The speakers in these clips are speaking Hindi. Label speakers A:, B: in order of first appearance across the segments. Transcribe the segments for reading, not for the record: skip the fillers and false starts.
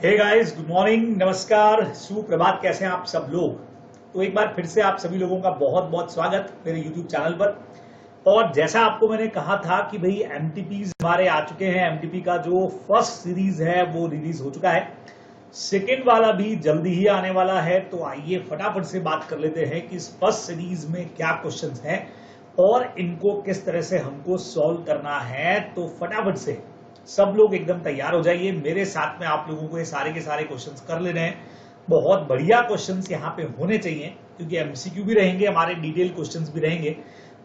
A: हे गाइस, गुड मॉर्निंग, नमस्कार, सुप्रभात। कैसे हैं आप सब लोग? तो एक बार फिर से आप सभी लोगों का बहुत बहुत स्वागत मेरे YouTube चैनल पर। और जैसा आपको मैंने कहा था कि भाई एमटीपीज हमारे आ चुके हैं। एमटीपी का जो फर्स्ट सीरीज है वो रिलीज हो चुका है, सेकेंड वाला भी जल्दी ही आने वाला है। तो आइए फटाफट से बात कर लेते हैं कि इस फर्स्ट सीरीज में क्या क्वेश्चंस हैं और इनको किस तरह से हमको सॉल्व करना है। तो फटाफट से सब लोग एकदम तैयार हो जाइए, मेरे साथ में आप लोगों को ये सारे के सारे क्वेश्चंस कर लेने हैं। बहुत बढ़िया क्वेश्चंस यहाँ पे होने चाहिए क्योंकि एमसीक्यू भी रहेंगे, हमारे डिटेल क्वेश्चंस भी रहेंगे।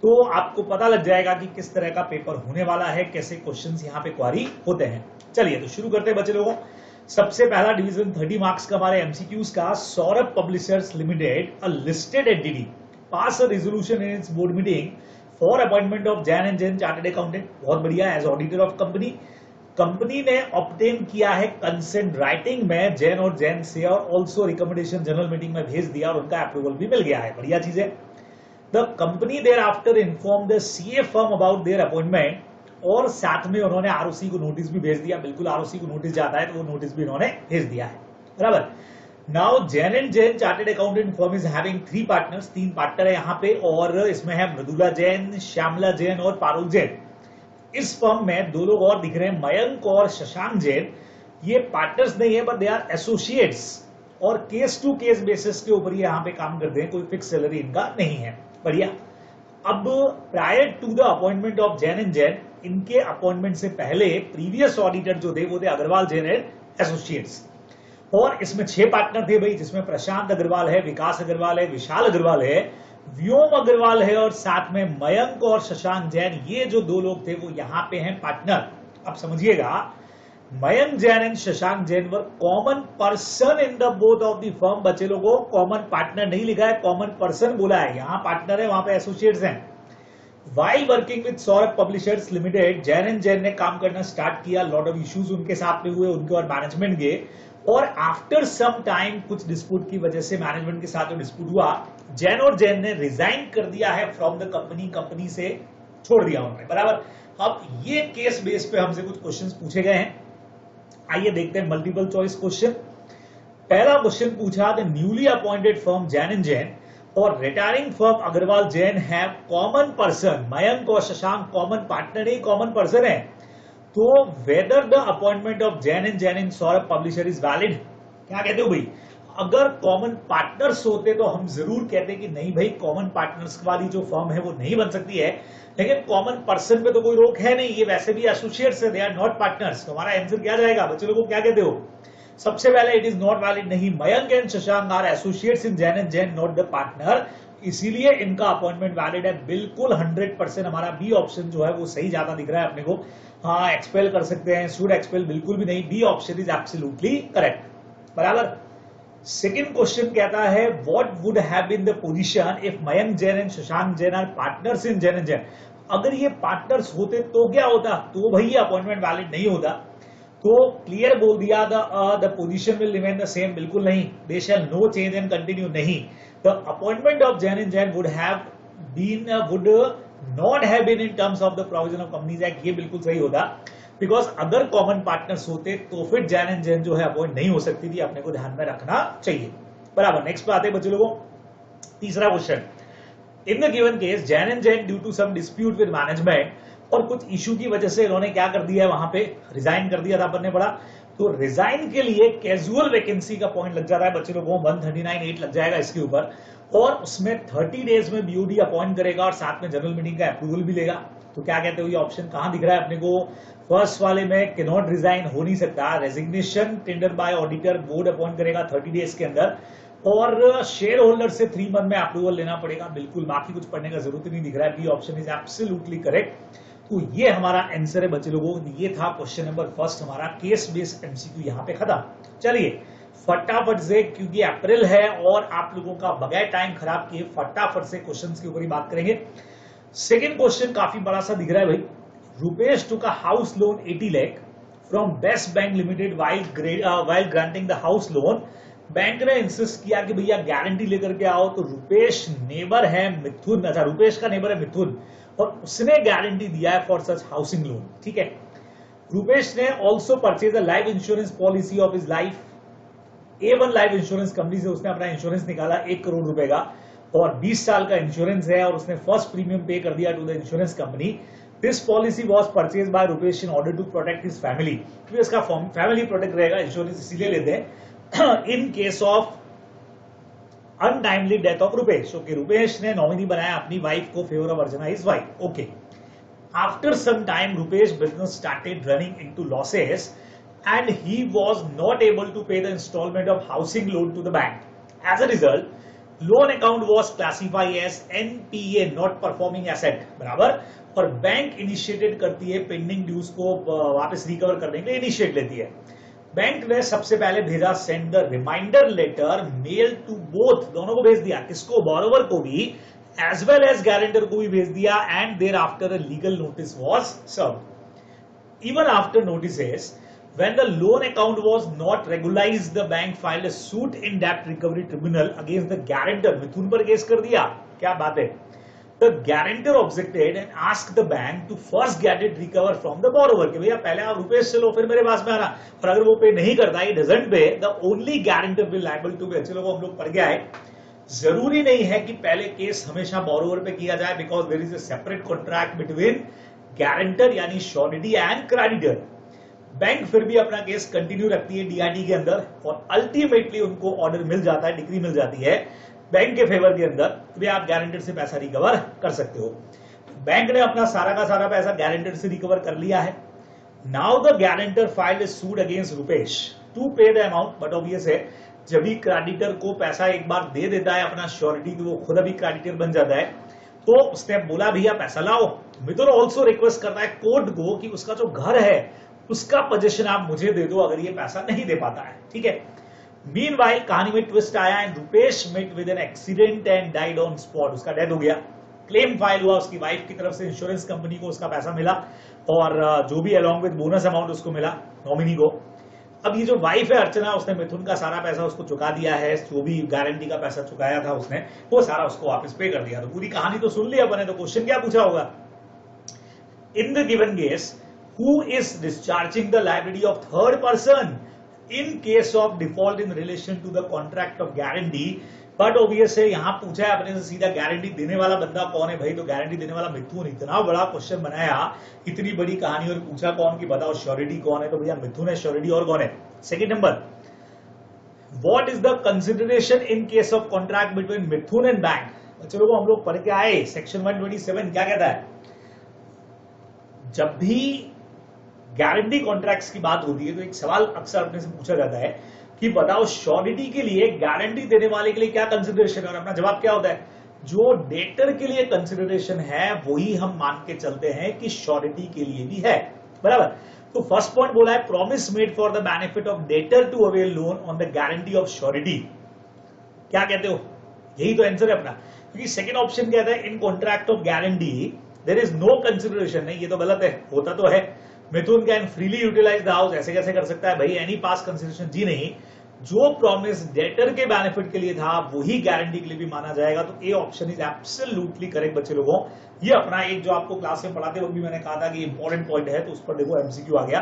A: तो आपको पता लग जाएगा कि किस तरह का पेपर होने वाला है, कैसे क्वेश्चंस यहाँ पे क्वारी होते हैं। चलिए तो शुरू करते हैं बच्चे लोगों। सबसे पहला डिवीजन 30 मार्क्स का हमारे एमसीक्यूज का। Saurabh Publishers Limited, a listed entity, pass a resolution in its board meeting for appointment of Jain and Jain chartered accountant. बहुत बढ़िया, as auditor of company. Company ने ऑब्टेन किया है कंसेंट राइटिंग में जैन और जैन से, और ऑल्सो रिकमेंडेशन जनरल मीटिंग में भेज दिया और उनका अप्रूवल भी मिल गया है। बढ़िया चीज है। The company thereafter inform the CA firm about their appointment, और साथ में उन्होंने आरओसी को नोटिस भी भेज दिया। बिल्कुल, आरओसी को नोटिस जाता है तो वो नोटिस भी उन्होंने भेज दिया है। बराबर। Now Jain and Jain chartered accountant firm is having 3 partners. 3 partner है यहाँ पे, और इसमें है मृदुला जैन, श्यामला जैन और पारुल जैन। इस फर्म में 2 लोग और दिख रहे हैं, मयंक और शशांक जैन। ये पार्टनर्स नहीं है बट दे आर एसोसिएट्स, और केस टू केस बेसिस के ऊपर ये यहाँ पे काम करते हैं, कोई फिक्स सैलरी इनका नहीं है। बढ़िया। अब prior to the appointment of Jain and Jain, इनके अपॉइंटमेंट से पहले प्रीवियस ऑडिटर जो थे वो थे अग्रवाल जैन एंड एसोसिएट्स। और इसमें 6 पार्टनर थे भाई, जिसमें प्रशांत अग्रवाल है, विकास अग्रवाल है, विशाल अग्रवाल है, व्योम अग्रवाल है, और साथ में मयंक और शशांक जैन। ये जो 2 लोग थे वो यहाँ पे हैं पार्टनर। अब समझिएगा, Mayank Jain and Shashank Jain were common person in the both of the firm. बच्चे लोगों, कॉमन पार्टनर नहीं लिखा है, कॉमन पर्सन बोला है। यहाँ पार्टनर है, वहां पे एसोसिएट्स हैं। While working with Saurabh Publishers limited, Jain and Jain ने काम करना स्टार्ट किया। लॉट ऑफ इश्यूज उनके साथ में हुए, उनके और मैनेजमेंट के। और आफ्टर सम टाइम कुछ डिस्प्यूट की वजह से मैनेजमेंट के साथ डिस्प्यूट हुआ, जैन और जैन ने रिजाइन कर दिया है फ्रॉम द कंपनी। कंपनी से छोड़ दिया उन्होंने। बराबर। अब ये केस बेस पे हमसे कुछ क्वेश्चंस पूछे गए हैं। आइए देखते हैं मल्टीपल चॉइस क्वेश्चन। पहला क्वेश्चन पूछा, the newly appointed firm Jain and Jain और retiring firm Agarwal Jain have common person. Mayank और शशांक कॉमन पार्टनर ही कॉमन पर्सन है। तो whether the appointment of Jain and Jain in Saurabh publisher is valid. क्या कहते हो भाई? अगर कॉमन पार्टनर्स होते तो हम जरूर कहते कि नहीं भाई, कॉमन पार्टनर्स वाली जो फर्म है वो नहीं बन सकती है। लेकिन कॉमन पर्सन पे तो कोई रोक है नहीं, ये वैसे भी एसोसिएट्स है, दे आर नॉट पार्टनर्स। तो हमारा आंसर क्या जाएगा बच्चे लोगों? क्या कहते हो? सबसे पहले इट इज नॉट वैलिड। नहीं, Mayank and Shashank are associates in Jain and Jain, not the partner, इसीलिए इनका अपॉइंटमेंट वैलिड है। बिल्कुल 100% हमारा बी ऑप्शन जो है वो सही ज्यादा दिख रहा है अपने को। हाँ, एक्सपेल कर सकते हैं, शुड एक्सपेल बिल्कुल भी नहीं, B option is absolutely correct. बराबर। सेकेंड क्वेश्चन कहता है, what would have been the position if Mayank Jain and Shashank Jain are partners in Jain and Jain. अगर ये पार्टनर्स होते तो क्या होता? तो भाई ये अपॉइंटमेंट वैलिड नहीं होता। तो क्लियर बोल दिया, the position will remain the same. बिल्कुल नहीं, they shall no change and continue. नहीं, the appointment of Jain and Jain would have been would not have been in terms of the provision of companies Act. ये बिल्कुल सही होता, बिकॉज अगर कॉमन पार्टनर्स होते तो फिर जैन एंड जैन जो है अपॉइंट नहीं हो सकती थी। अपने को ध्यान में रखना चाहिए। बराबर। नेक्स्ट पे आते हैं बच्चे लोगों। तीसरा question, in the given case Jain and Jain due to some dispute with management, और कुछ इशू की वजह से इन्होंने क्या कर दिया है, वहां पे रिजाइन कर दिया था। अपन ने पढ़ा, तो रिजाइन के लिए कैजुअल वैकेंसी का पॉइंट लग जाता है बच्चे लोगों, 139(8) लग जाएगा इसके ऊपर, और उसमें 30 डेज में बीओडी अपॉइंट करेगा और साथ में जनरल मीटिंग का अप्रूवल भी लेगा। तो क्या कहते हो, ये ऑप्शन कहां दिख रहा है अपने को? फर्स्ट वाले में कैन नॉट रिजाइन हो नहीं सकता। Resignation tender by auditor, board appoint करेगा 30 डेज के अंदर, और शेयर होल्डर से 3 मंथ में अप्रूवल लेना पड़ेगा। बिल्कुल, बाकी कुछ पढ़ने का जरूरत नहीं दिख रहा है। B option is absolutely correct. तो ये हमारा आंसर है बच्चे लोगों। ये था क्वेश्चन नंबर फर्स्ट, हमारा केस बेस्ड एमसीक्यू यहाँ पे खत्म। चलिए फटाफट से, क्योंकि अप्रैल है और आप लोगों का बगैर टाइम खराब किए फटाफट से क्वेश्चंस के ऊपर ही बात करेंगे। सेकंड क्वेश्चन काफी बड़ा सा दिख रहा है भाई। Rupesh took a house loan 80 lakh from best bank limited while granting the house loan. Bank ने इंसिस्ट किया कि भैया गारंटी लेकर के आओ। तो रुपेश नेबर है मिथुन, अच्छा रुपेश का नेबर है मिथुन, और उसने गारंटी दिया है फॉर सच हाउसिंग लोन। ठीक है, रुपेश ने also purchase a life insurance policy of his life. A1 life insurance company से उसने अपना इंश्योरेंस निकाला 1 करोड़ रुपए का और 20 साल का इंश्योरेंस है और उसने फर्स्ट प्रीमियम पे कर दिया to the insurance company. This policy was purchase by Rupesh in order to protect his family, क्योंकि इसका फैमिली प्रोटेक्ट रहेगा, इंश्योरेंस इसीलिए लेते हैं in case of untimely death of Rupesh. Okay, Rupesh ने नॉमिनी बनाया अपनी वाइफ को, favour of Archana is wife. Okay, after some time Rupesh business started running into losses and he was not able to pay the installment of housing loan to the bank. As a result, loan account was classified as NPA, not performing asset, बराबर, और बैंक इनिशिएटेड करती है पेंडिंग ड्यूज को वापस रिकवर करने के लिए इनिशिएट लेती है। बैंक ने सबसे पहले भेजा send the reminder letter mail to both, दोनों को भेज दिया, किसको, बोरोवर को भी एज वेल एज गारंटर को भी भेज दिया, and thereafter a legal notice was served. Even after notices, when the loan account was not regularized, the bank filed a suit in debt recovery tribunal against the guarantor। मिथुन पर केस कर दिया, क्या बात है। The guarantor objected and asked the bank to first get it recovered from the borrower, कि भैया पहले आप रुपेश से लो फिर मेरे पास में आना, और अगर वो पे नहीं करता, it doesn't pay, the only guarantor will liable to pay। चलो हम लोग पढ़ गया है, जरूरी नहीं है कि पहले केस हमेशा बोरोवर पे किया जाए, because there is a separate contract between guarantor यानी श्योरिटी एंड क्रेडिटर। बैंक फिर भी अपना केस कंटिन्यू रखती है डीआरटी के अंदर और अल्टीमेटली उनको ऑर्डर मिल जाता है, डिक्री मिल जाती है बैंक के फेवर के अंदर कि आप गारंटर से पैसा रिकवर कर सकते हो। बैंक ने अपना सारा का सारा पैसा गारंटर से रिकवर कर लिया है। Now the guarantor filed a suit against Rupesh to pay the amount, but obvious है जब भी क्रेडिटर को पैसा एक बार दे देता है अपना श्योरिटी, तो वो खुद अभी क्रेडिटर बन जाता है, तो उसने बोला भैया पैसा लाओ। मिथुन ऑल्सो रिक्वेस्ट करता है कोर्ट को कि उसका जो घर है उसका पोजीशन आप मुझे दे दो अगर ये पैसा नहीं दे पाता है, ठीक है। मीनवाइल कहानी में ट्विस्ट आया and Rupesh met with an accident and died on spot, उसका डेथ हो गया। क्लेम फाइल हुआ उसकी वाइफ की तरफ से, इंश्योरेंस कंपनी को उसका पैसा मिला और जो भी अलॉन्ग विद बोनस अमाउंट उसको मिला नॉमिनी को। अब ये जो वाइफ है अर्चना, उसने मिथुन का सारा पैसा उसको चुका दिया है, जो भी गारंटी का पैसा चुकाया था उसने वो सारा उसको वापस पे कर दिया। तो पूरी कहानी तो सुन लिया अपने, तो क्वेश्चन क्या पूछा होगा, इन the given case who is discharging the liability of third person in case of default in relation to the contract of guarantee। But obvious है यहाँ पूछा है अपने से सीधा गारंटी देने वाला बंदा कौन है भाई, तो गारंटी देने वाला मिथुन। इतना बड़ा क्वेश्चन बनाया, इतनी बड़ी कहानी और पूछा कौन की बताओ श्योरिटी कौन है, तो भैया मिथुन है श्योरिटी, और कौन है। Second number, what is the consideration in case of contract between Mithun and bank. चलो वो हम लोग पढ़ के आए, सेक्शन 127 क्या कहता है, जब भी गारंटी कॉन्ट्रैक्ट्स की बात होती है तो एक सवाल अक्सर अपने से पूछा जाता है कि बताओ श्योरिटी के लिए गारंटी देने वाले के लिए क्या कंसिडरेशन है, और अपना जवाब क्या होता है, जो डेटर के लिए कंसिडरेशन है वही हम मान के चलते हैं कि श्योरिटी के लिए भी है, बराबर। तो फर्स्ट पॉइंट बोला है promise made for the benefit of debtor to avail loan on the guarantee of surety. क्या कहते हो, यही तो आंसर है अपना, क्योंकि सेकंड ऑप्शन कहता है in contract of guarantee there is no consideration. नहीं, ये तो गलत है, होता तो है Mithun can freely utilise the house, ऐसे कैसे कर सकता है भाई, एनी पास कंसिडरेशन जी नहीं, जो प्रॉमिस डेटर के बेनिफिट के लिए था वही गारंटी के लिए भी माना जाएगा। तो A option is absolutely correct बच्चे लोगों। ये अपना एक जो आपको क्लास में पढ़ाते वक्त भी मैंने कहा था कि इंपॉर्टेंट पॉइंट है, तो उस पर देखो एमसीक्यू आ गया।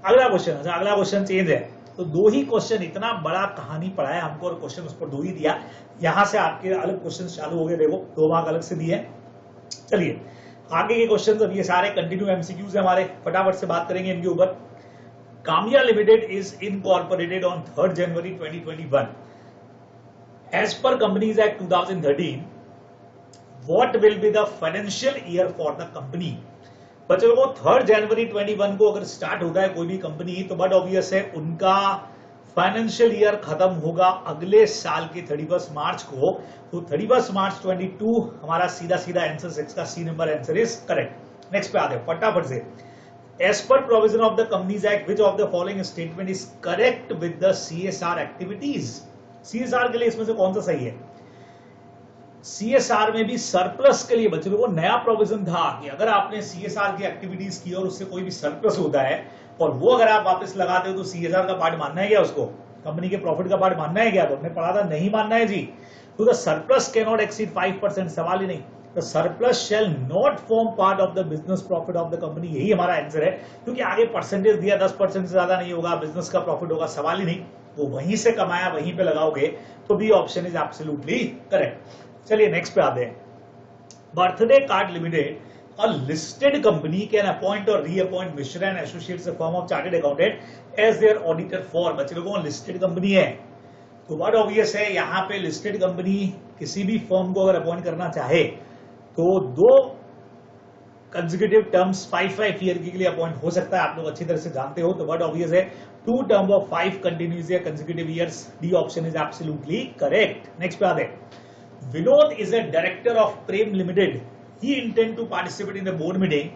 A: अगला क्वेश्चन, अच्छा अगला क्वेश्चन चेंज है, तो दो ही क्वेश्चन, इतना बड़ा कहानी पढ़ाया हमको और क्वेश्चन उस पर दो ही दिया, यहां से आपके अलग क्वेश्चन चालू हो गए, देखो 2 मार्क अलग से दिए। चलिए आगे के क्वेश्चन, अब ये सारे कंटिन्यू एमसीक्यूज है हमारे, फटाफट से बात करेंगे इनके ऊपर। Kamiya limited is incorporated on 3 January 2021 as per companies act 2013। What will be the financial year for the company. बच्चों को 3 जनवरी 2021 को अगर स्टार्ट होता है कोई भी कंपनी, तो बट ऑब्वियस है उनका फाइनेंशियल ईयर खत्म होगा अगले साल के 31 मार्च को। तो 31 मार्च 22 हमारा सीधा सीधा आंसर 6 का C number answer is correct. Next पे आते हैं फटाफट से। As per provision of the companies act which of the following statement is correct with the CSR activities. CSR के लिए इसमें से कौन सा सही है। सीएसआर में भी सरप्लस के लिए बच्चों को नया प्रोविजन था कि अगर आपने सीएसआर की एक्टिविटीज की और उससे कोई भी सरप्लस होता है और वो अगर आप वापस लगाते हो तो सीएसआर का पार्ट मानना है क्या, उसको कंपनी के प्रॉफिट का पार्ट मानना है क्या, तो हमने पढ़ा था नहीं मानना है जी। तो the surplus can not exceed 5%, सवाल ही नहीं। The surplus shall not form part of the business profit of the company. यही हमारा आंसर है, क्योंकि आगे परसेंटेज दिया 10% से ज्यादा नहीं होगा, बिजनेस का प्रॉफिट होगा, सवाल ही नहीं, वो वहीं से कमाया वहीं पे लगाओगे, तो B option is absolutely correct. चलिए नेक्स्ट पे आते हैं। Birthday card limited, a listed company can appoint or reappoint Mishra and Associates, a firm of chartered accountant, as their auditor for। बच्चे लोगों लिस्टेड कंपनी है तो वर्ड ऑब्वियस है, यहाँ पे लिस्टेड कंपनी किसी भी फर्म को अगर अपॉइंट करना चाहे तो 2 कंसेक्यूटिव टर्म्स 5 ईयर के लिए अपॉइंट हो सकता है, आप लोग अच्छी तरह से जानते हो। तो वर्ड ऑब्वियस है 2 term of 5 continuous consecutive years, D option is absolutely correct. Next पे आते हैं। Vinod is a director of Prem limited. He intend to participate in the board meeting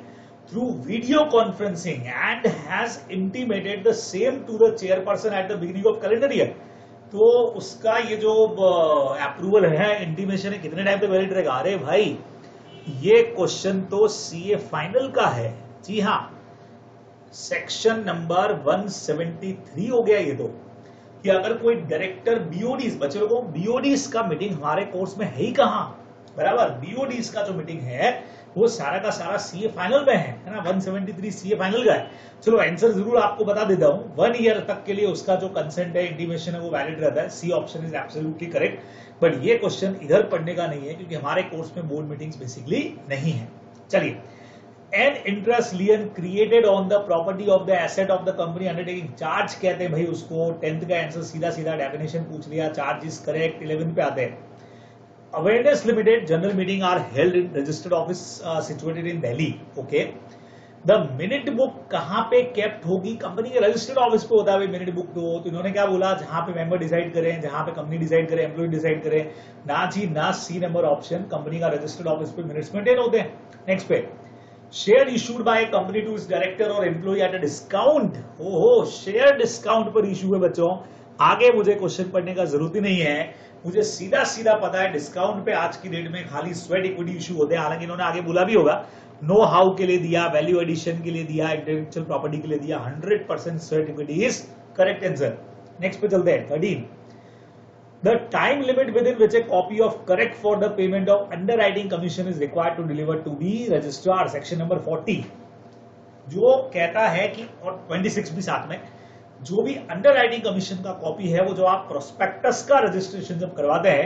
A: through video conferencing and has intimated the same to the chairperson at the beginning of calendar year। तो उसका ये जो अप्रूवल है, इंटीमेशन है, कितने टाइम पे वैलिड रहेगा? अरे भाई ये क्वेश्चन तो सीए फाइनल का है। जी हाँ, सेक्शन नंबर 173 हो गया ये तो, कि अगर कोई डायरेक्टर बीओडीज, बच्चे लोगों बीओडीज का मीटिंग हमारे कोर्स में है ही कहां, बराबर। बीओडीज का जो मीटिंग है वो सारा का सारा सीए फाइनल में है ना, 173 सीए फाइनल का है। चलो आंसर जरूर आपको बता देता हूं, 1 ईयर तक के लिए उसका जो कंसेंट है, इंटीमेशन है, वो वैलिड रहता है। C option is absolutely correct. But ये क्वेश्चन इधर पढ़ने का नहीं है, क्योंकि हमारे कोर्स में बोर्ड मीटिंग्स बेसिकली नहीं है। चलिए, an interest lien created on the property of the asset of the company undertaking. Charge कहते हैं भाई उसको, 10th का आंसर सीधा सीधा डेफिनेशन पूछ लिया, चार्ज इज करेक्ट। 11th पे आते हैं। Awareness Limited general meeting are held in registered office situated in Delhi. Okay. The minute book कहाँ पे kept होगी? कंपनी के रजिस्टर्ड ऑफिस पे होता है भाई मिनट बुक। तो इन्होंने क्या बोला, जहां पे मेंबर डिसाइड करें, जहां पे कंपनी डिसाइड करे, एम्प्लॉय डिसाइड करे, ना जी ना, सी नंबर ऑप्शन, कंपनी का रजिस्टर्ड ऑफिस पे मिनट्स मेंटेन होते हैं। नेक्स्ट पे, share issued by company to its director और एम्प्लॉय एट अ डिस्काउंट। ओहो, शेयर डिस्काउंट पर इशू है बच्चों। आगे मुझे क्वेश्चन पढ़ने का जरूरत ही नहीं है, मुझे सीधा सीधा पता है डिस्काउंट पे आज की डेट में खाली स्वेट इक्विटी इशू होते हैं। हालांकि इन्होंने आगे बोला भी होगा, नो हाउ के लिए दिया, वैल्यू एडिशन के लिए दिया, इंटेलेक्चुअल प्रॉपर्टी के लिए दिया। 100% sweat equity is correct answer. Next पे चलते हैं। 13, the time limit within which a copy of correct for the payment of underwriting commission is required to deliver to be registrar. Section number 40 जो कहता है कि, और 26 भी साथ में, जो भी अंडरराइटिंग कमीशन का कॉपी है, वो जो आप प्रोस्पेक्टस का रजिस्ट्रेशन जब करवाते हैं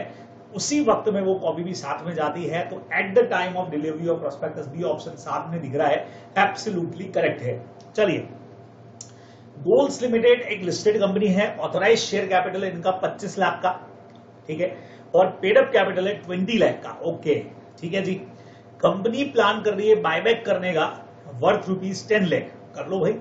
A: उसी वक्त में वो कॉपी भी साथ में जाती है। तो at the time of delivery of prospectus, B option साथ में दिख रहा है, एब्सोल्युटली करेक्ट है। चलिए, गोल्स लिमिटेड एक लिस्टेड कंपनी है, ऑथराइज शेयर कैपिटल है इनका 25 लाख का, ठीक है, और पेड अप कैपिटल है 20 लाख का। ओके, ठीक है जी। कंपनी प्लान कर रही है बायबैक करने का वर्थ ₹10 लाख। कर लो भाई।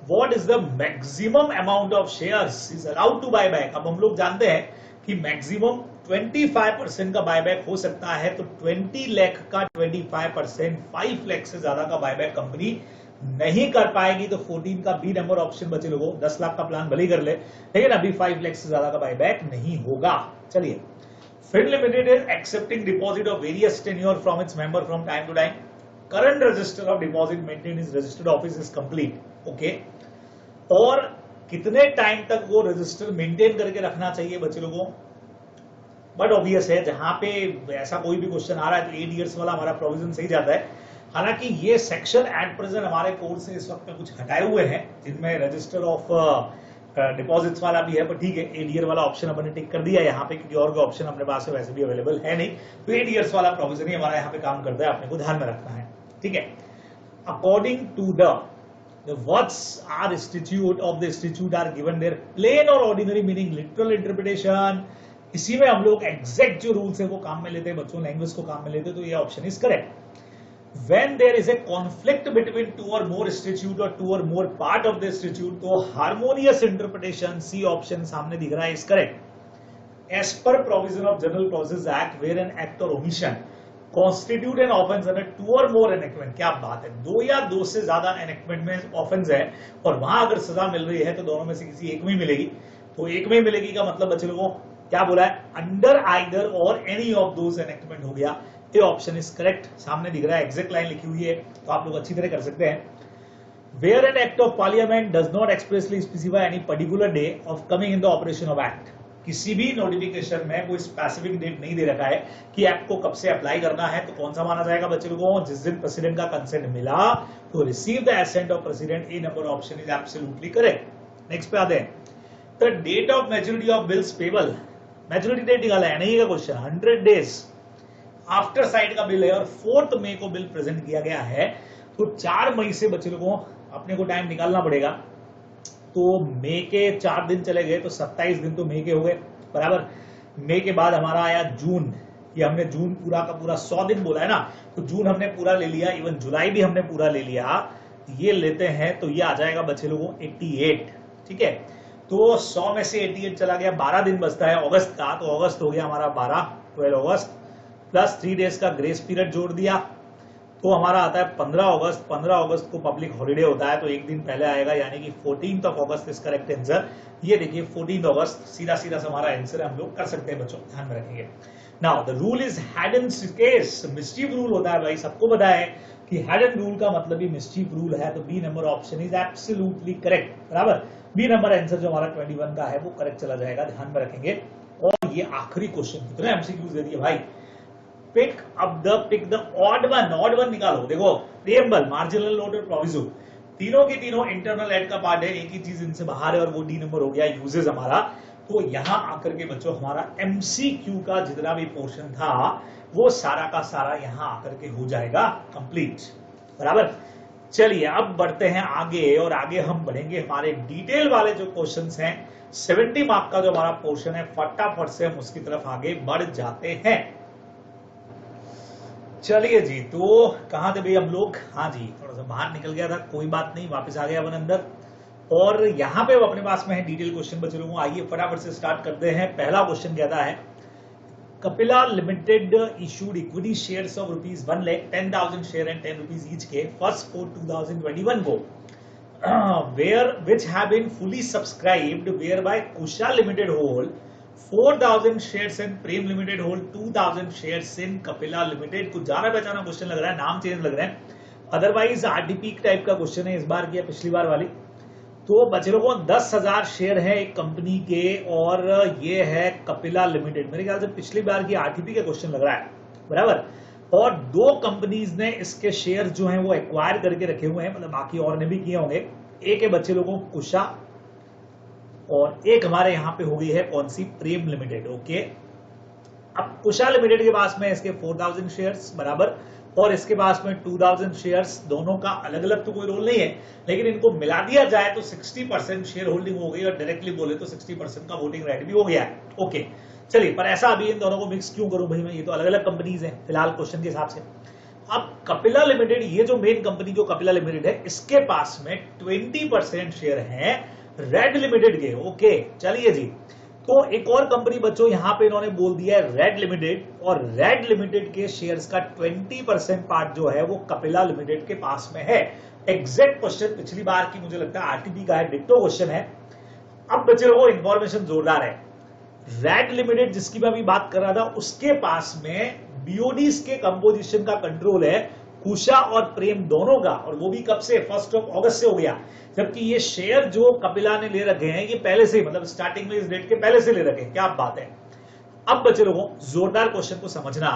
A: What is the maximum amount of shares is allowed to buy back? अब हम लोग जानते हैं कि मैक्सिमम 25% का बायबैक हो सकता है, तो 20 लाख का 25% 5 लाख से ज्यादा का बायबैक कंपनी नहीं कर पाएगी। तो 14 का बी नंबर ऑप्शन बचे लोगों, 10 लाख का प्लान भले ही कर ले, लेकिन अभी 5 लाख से ज्यादा का बायबैक नहीं होगा। चलिए, fin limited is accepting deposit of various tenure from its member from time to time. Current register of deposit maintain is registered office is complete. Okay, और कितने टाइम तक वो रजिस्टर मेंटेन करके रखना चाहिए बच्चे लोगों? बट ऑब्वियस है, जहां पे ऐसा कोई भी क्वेश्चन आ रहा है तो 8 इयर्स वाला हमारा प्रोविजन सही जाता है। हालांकि ये सेक्शन एट प्रेजेंट हमारे कोर्स से इस वक्त में कुछ हटाए हुए हैं, जिनमें रजिस्टर ऑफ डिपॉजिट्स वाला भी है, पर ठीक है, 8 ईयर वाला ऑप्शन अपने टिक कर दिया यहाँ पे, क्योंकि और कोई ऑप्शन अपने पास वैसे भी अवेलेबल है नहीं। तो 8 इयर्स वाला प्रोविजन ही हमारा यहाँ पे काम करता है, अपने को ध्यान में रखना है, ठीक है। According to the words are institute of the institute are given their plain or ordinary meaning, literal interpretation। इसी में हम लोग एग्जैक्ट जो रूल्स है वो काम में लेते हैं बच्चों, लैंग्वेज को काम में लेते हैं, तो ये option is correct. When there is a conflict between 2 or more institute or 2 or more part of the institute, तो harmonious interpretation, सी ऑप्शन सामने दिख रहा है, is correct. As per provision of General Clauses Act, where an act or omission constitute an offense under 2 or more enactment। क्या बात है, 2 या 2 से ज्यादा एनेक्टमेंट में ऑफेंस है, और वहां अगर सजा मिल रही है तो दोनों में से किसी एक में ही मिलेगी। तो एक में मिलेगी का मतलब बच्चे लोगों क्या बोला है, अंडर आइदर और एनी ऑफ दोज एनेक्टमेंट हो गया। ये ऑप्शन इज करेक्ट, सामने दिख रहा है, एग्जैक्ट लाइन लिखी हुई है, तो आप लोग अच्छी तरह कर सकते हैं। Where an act of parliament does not expressly specify any particular day of coming in the operation of act, किसी भी नोटिफिकेशन में कोई स्पेसिफिक डेट नहीं दे रखा है कि ऐप को कब से अप्लाई करना है, तो कौन सा माना जाएगा बच्चे लोगों? जिस दिन प्रेसिडेंट का कंसेंट मिला तो receive the assent of president, A number option is absolutely correct. Next पे आते हैं, the date of maturity of bills payable, maturity date निकाला है नहीं का क्वेश्चन, 100 डेज आफ्टर साइट का बिल है और 4 मई को बिल प्रेजेंट किया गया है, तो 4 मई से बच्चे लोगों अपने को टाइम निकालना पड़ेगा। तो मई के 4 दिन चले गए तो 27 दिन तो मई के हो गए, बराबर। मई के बाद हमारा आया जून, ये हमने जून पूरा का पूरा 100 दिन बोला है ना, तो जून हमने पूरा ले लिया, इवन जुलाई भी हमने पूरा ले लिया, ये लेते हैं तो ये आ जाएगा बच्चे लोगों 88, ठीक है। तो 100 में से 88 चला गया, 12 दिन बचता है अगस्त का, तो अगस्त हो गया हमारा 12 अगस्त प्लस 3 डेज का ग्रेस पीरियड जोड़ दिया, तो हमारा आता है 15 अगस्त। 15 अगस्त को पब्लिक हॉलिडे होता है तो एक दिन पहले आएगा, यानी कि 14 अगस्त इज करेक्ट आंसर। ये देखिए 14 अगस्त सीधा सीधा हमारा आंसर हम लोग कर सकते हैं बच्चों, ध्यान में रखेंगे। Now the rule is head and case, mischief rule होता है भाई, सबको पता है कि हेड एंड रूल का मतलब ही मिस्चीफ रूल है, तो B number option is absolutely correct, बराबर। बी नंबर आंसर जो हमारा 21 का है वो करेक्ट चला जाएगा, ध्यान में रखेंगे। और ये आखिरी क्वेश्चन, कितने एमसीक्यूज दे दिए भाई। पिक द ऑड वन निकालो। देखो प्रिएम्बल, मार्जिनल नोट और प्रोविजो, तीनों की तीनों इंटरनल एड का पार्ट है, एक ही चीज इनसे बाहर है और वो डी नंबर हो गया यूजेस हमारा। तो यहां आकर के बच्चों हमारा एमसीक्यू का जितना भी पोर्शन था वो सारा का सारा यहां आकर के हो जाएगा कंप्लीट, बराबर। चलिए अब बढ़ते हैं आगे, और आगे हम बढ़ेंगे हमारे डिटेल वाले जो क्वेश्चंस हैं, 70 मार्क का जो हमारा पोर्शन है, फटाफट से हम उसकी तरफ आगे बढ़ जाते हैं। चलिए जी, तो कहां थे भाई हम लोग? हाँ जी, थोड़ा सा बाहर निकल गया था, कोई बात नहीं, वापस आ गया अपन अंदर। और यहां पे अपने पास में है डिटेल क्वेश्चन बच्चे लोगों, आइए फटाफट से स्टार्ट करते हैं। पहला क्वेश्चन कहता है, Kapila limited issued equity shares of ₹1 lakh 10,000 share and 10 rupees each के 1 for 2021 को, which have been fully subscribed, whereby Kusha Limited hold 4,000 shares and Prem Limited hold 2,000 shares in Kapila Limited। कुछ जाना पहचाना क्वेश्चन लग रहा है, नाम चेंज लग रहे हैं, अदरवाइज आरडीपी टाइप का क्वेश्चन है इस बार की या पिछली बार वाली। तो बच्चे लोगों 10,000 शेयर है एक कंपनी के, और ये है कपिला लिमिटेड, मेरे ख्याल से पिछली बार की आरटीपी का क्वेश्चन लग रहा है, बराबर। और 2 कंपनीज ने इसके शेयर जो हैं वो एक्वायर करके रखे हुए हैं, मतलब बाकी और ने भी किए होंगे। एक है बच्चे लोगों कुशा, और एक हमारे यहां पे हो गई है कौन सी, प्रेम लिमिटेड, ओके। अब कुशा लिमिटेड के पास में इसके 4,000 शेयर्स, बराबर, और इसके पास में 2,000 शेयर्स, दोनों का अलग अलग तो कोई रोल नहीं है, लेकिन इनको मिला दिया जाए तो 60% शेयर होल्डिंग हो गई, और डायरेक्टली बोले तो 60% का वोटिंग राइट भी हो गया है, ओके। चलिए, पर ऐसा अभी इन दोनों को मिक्स क्यों करूं भाई मैं, ये तो अलग अलग कंपनीज हैं फिलहाल क्वेश्चन के हिसाब से। अब कपिला लिमिटेड, ये जो मेन कंपनी जो कपिला लिमिटेड है, इसके पास में 20% शेयर है रेड लिमिटेड के, ओके। चलिए जी, तो एक और कंपनी बच्चों यहां पे इन्होंने बोल दिया है रेड लिमिटेड, और रेड लिमिटेड के शेयर्स का 20% पार्ट जो है वो कपिला लिमिटेड के पास में है। एग्जैक्ट क्वेश्चन पिछली बार की मुझे लगता है आरटीपी का है, डिक्टो क्वेश्चन है। अब बच्चे लोगों इंफॉर्मेशन जोरदार है, रेड लिमिटेड जिसकी मैं अभी बात कर रहा था, उसके पास में बीओडीज के कंपोजिशन का कंट्रोल है कुशा और प्रेम दोनों का, और वो भी कब से, 1 अगस्त से हो गया। जबकि ये शेयर जो कपिला ने ले रखे हैं ये पहले से, मतलब स्टार्टिंग में इस डेट के पहले से ले रखे हैं, क्या बात है। अब बच्चे लोगों जोरदार क्वेश्चन को समझना,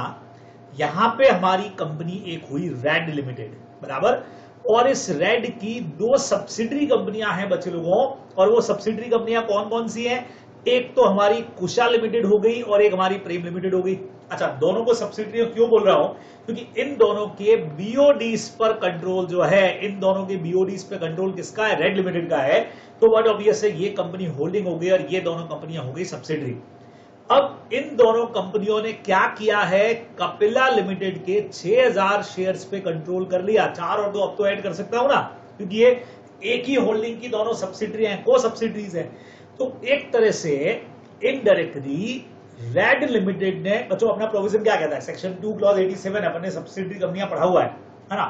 A: यहां पे हमारी कंपनी एक हुई रेड लिमिटेड, बराबर, और इस रेड की 2 सब्सिडरी कंपनियां हैं बच्चे लोगों, और वो सब्सिडरी कंपनियां कौन कौन सी हैं, एक तो हमारी कुशा लिमिटेड हो गई और एक हमारी प्रेम लिमिटेड हो गई। अच्छा, दोनों को सब्सिडरी क्यों बोल रहा हूं, क्योंकि इन दोनों के बीओडीज पर कंट्रोल जो है, इन दोनों के बीओडीज पर कंट्रोल किसका है, रेड लिमिटेड का है। तो व्हाट ऑब्वियस है, ये कंपनी होल्डिंग हो गई और ये दोनों कंपनियां हो गई सब्सिडरी। अब इन दोनों कंपनियों ने क्या किया है, कपिला लिमिटेड के 6,000 शेयर्स पे कंट्रोल कर लिया। 4 और 2 अब तो ऐड कर सकता हूं ना, क्योंकि ये एक ही होल्डिंग की दोनों सब्सिडरी हैं, को सब्सिडरीज हैं। तो एक तरह से इनडायरेक्टली रेड लिमिटेड ने बच्चों अपना प्रोविजन क्या कहता है, सेक्शन 2 क्लॉज 87 अपने सब्सिडरी कंपनियां पढ़ा हुआ है ना।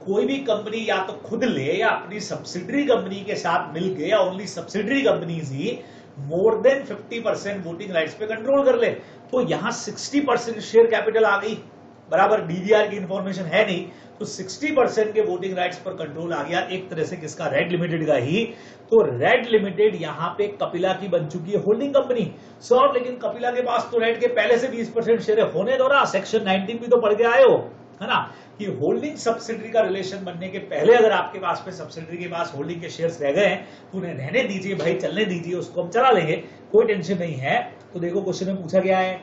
A: कोई भी कंपनी या तो खुद ले या अपनी सब्सिडरी कंपनी के साथ मिलकर, या ओनली सब्सिडरी कंपनीज ही मोर देन 50% वोटिंग राइट्स पे कंट्रोल कर ले। तो यहां 60% शेयर कैपिटल आ गई, बराबर। डीडीआर की इंफॉर्मेशन है नहीं, तो 60% के वोटिंग राइट्स पर कंट्रोल आ गया एक तरह से किसका, रेड लिमिटेड का ही। तो रेड लिमिटेड यहां पे कपिला की बन चुकी है होल्डिंग कंपनी। सर लेकिन कपिला के पास तो रेड के पहले से 20% शेयर होने दो ना, सेक्शन 19 भी तो पढ़ के आए हो, है ना, कि होल्डिंग सब्सिडरी का रिलेशन बनने के पहले अगर आपके पास में सब्सिडरी के पास होल्डिंग के शेयर्स रह गए हैं तो उन्हें रहने दीजिए भाई, चलने दीजिए, उसको हम चला लेंगे, कोई टेंशन नहीं है। तो देखो क्वेश्चन में पूछा गया है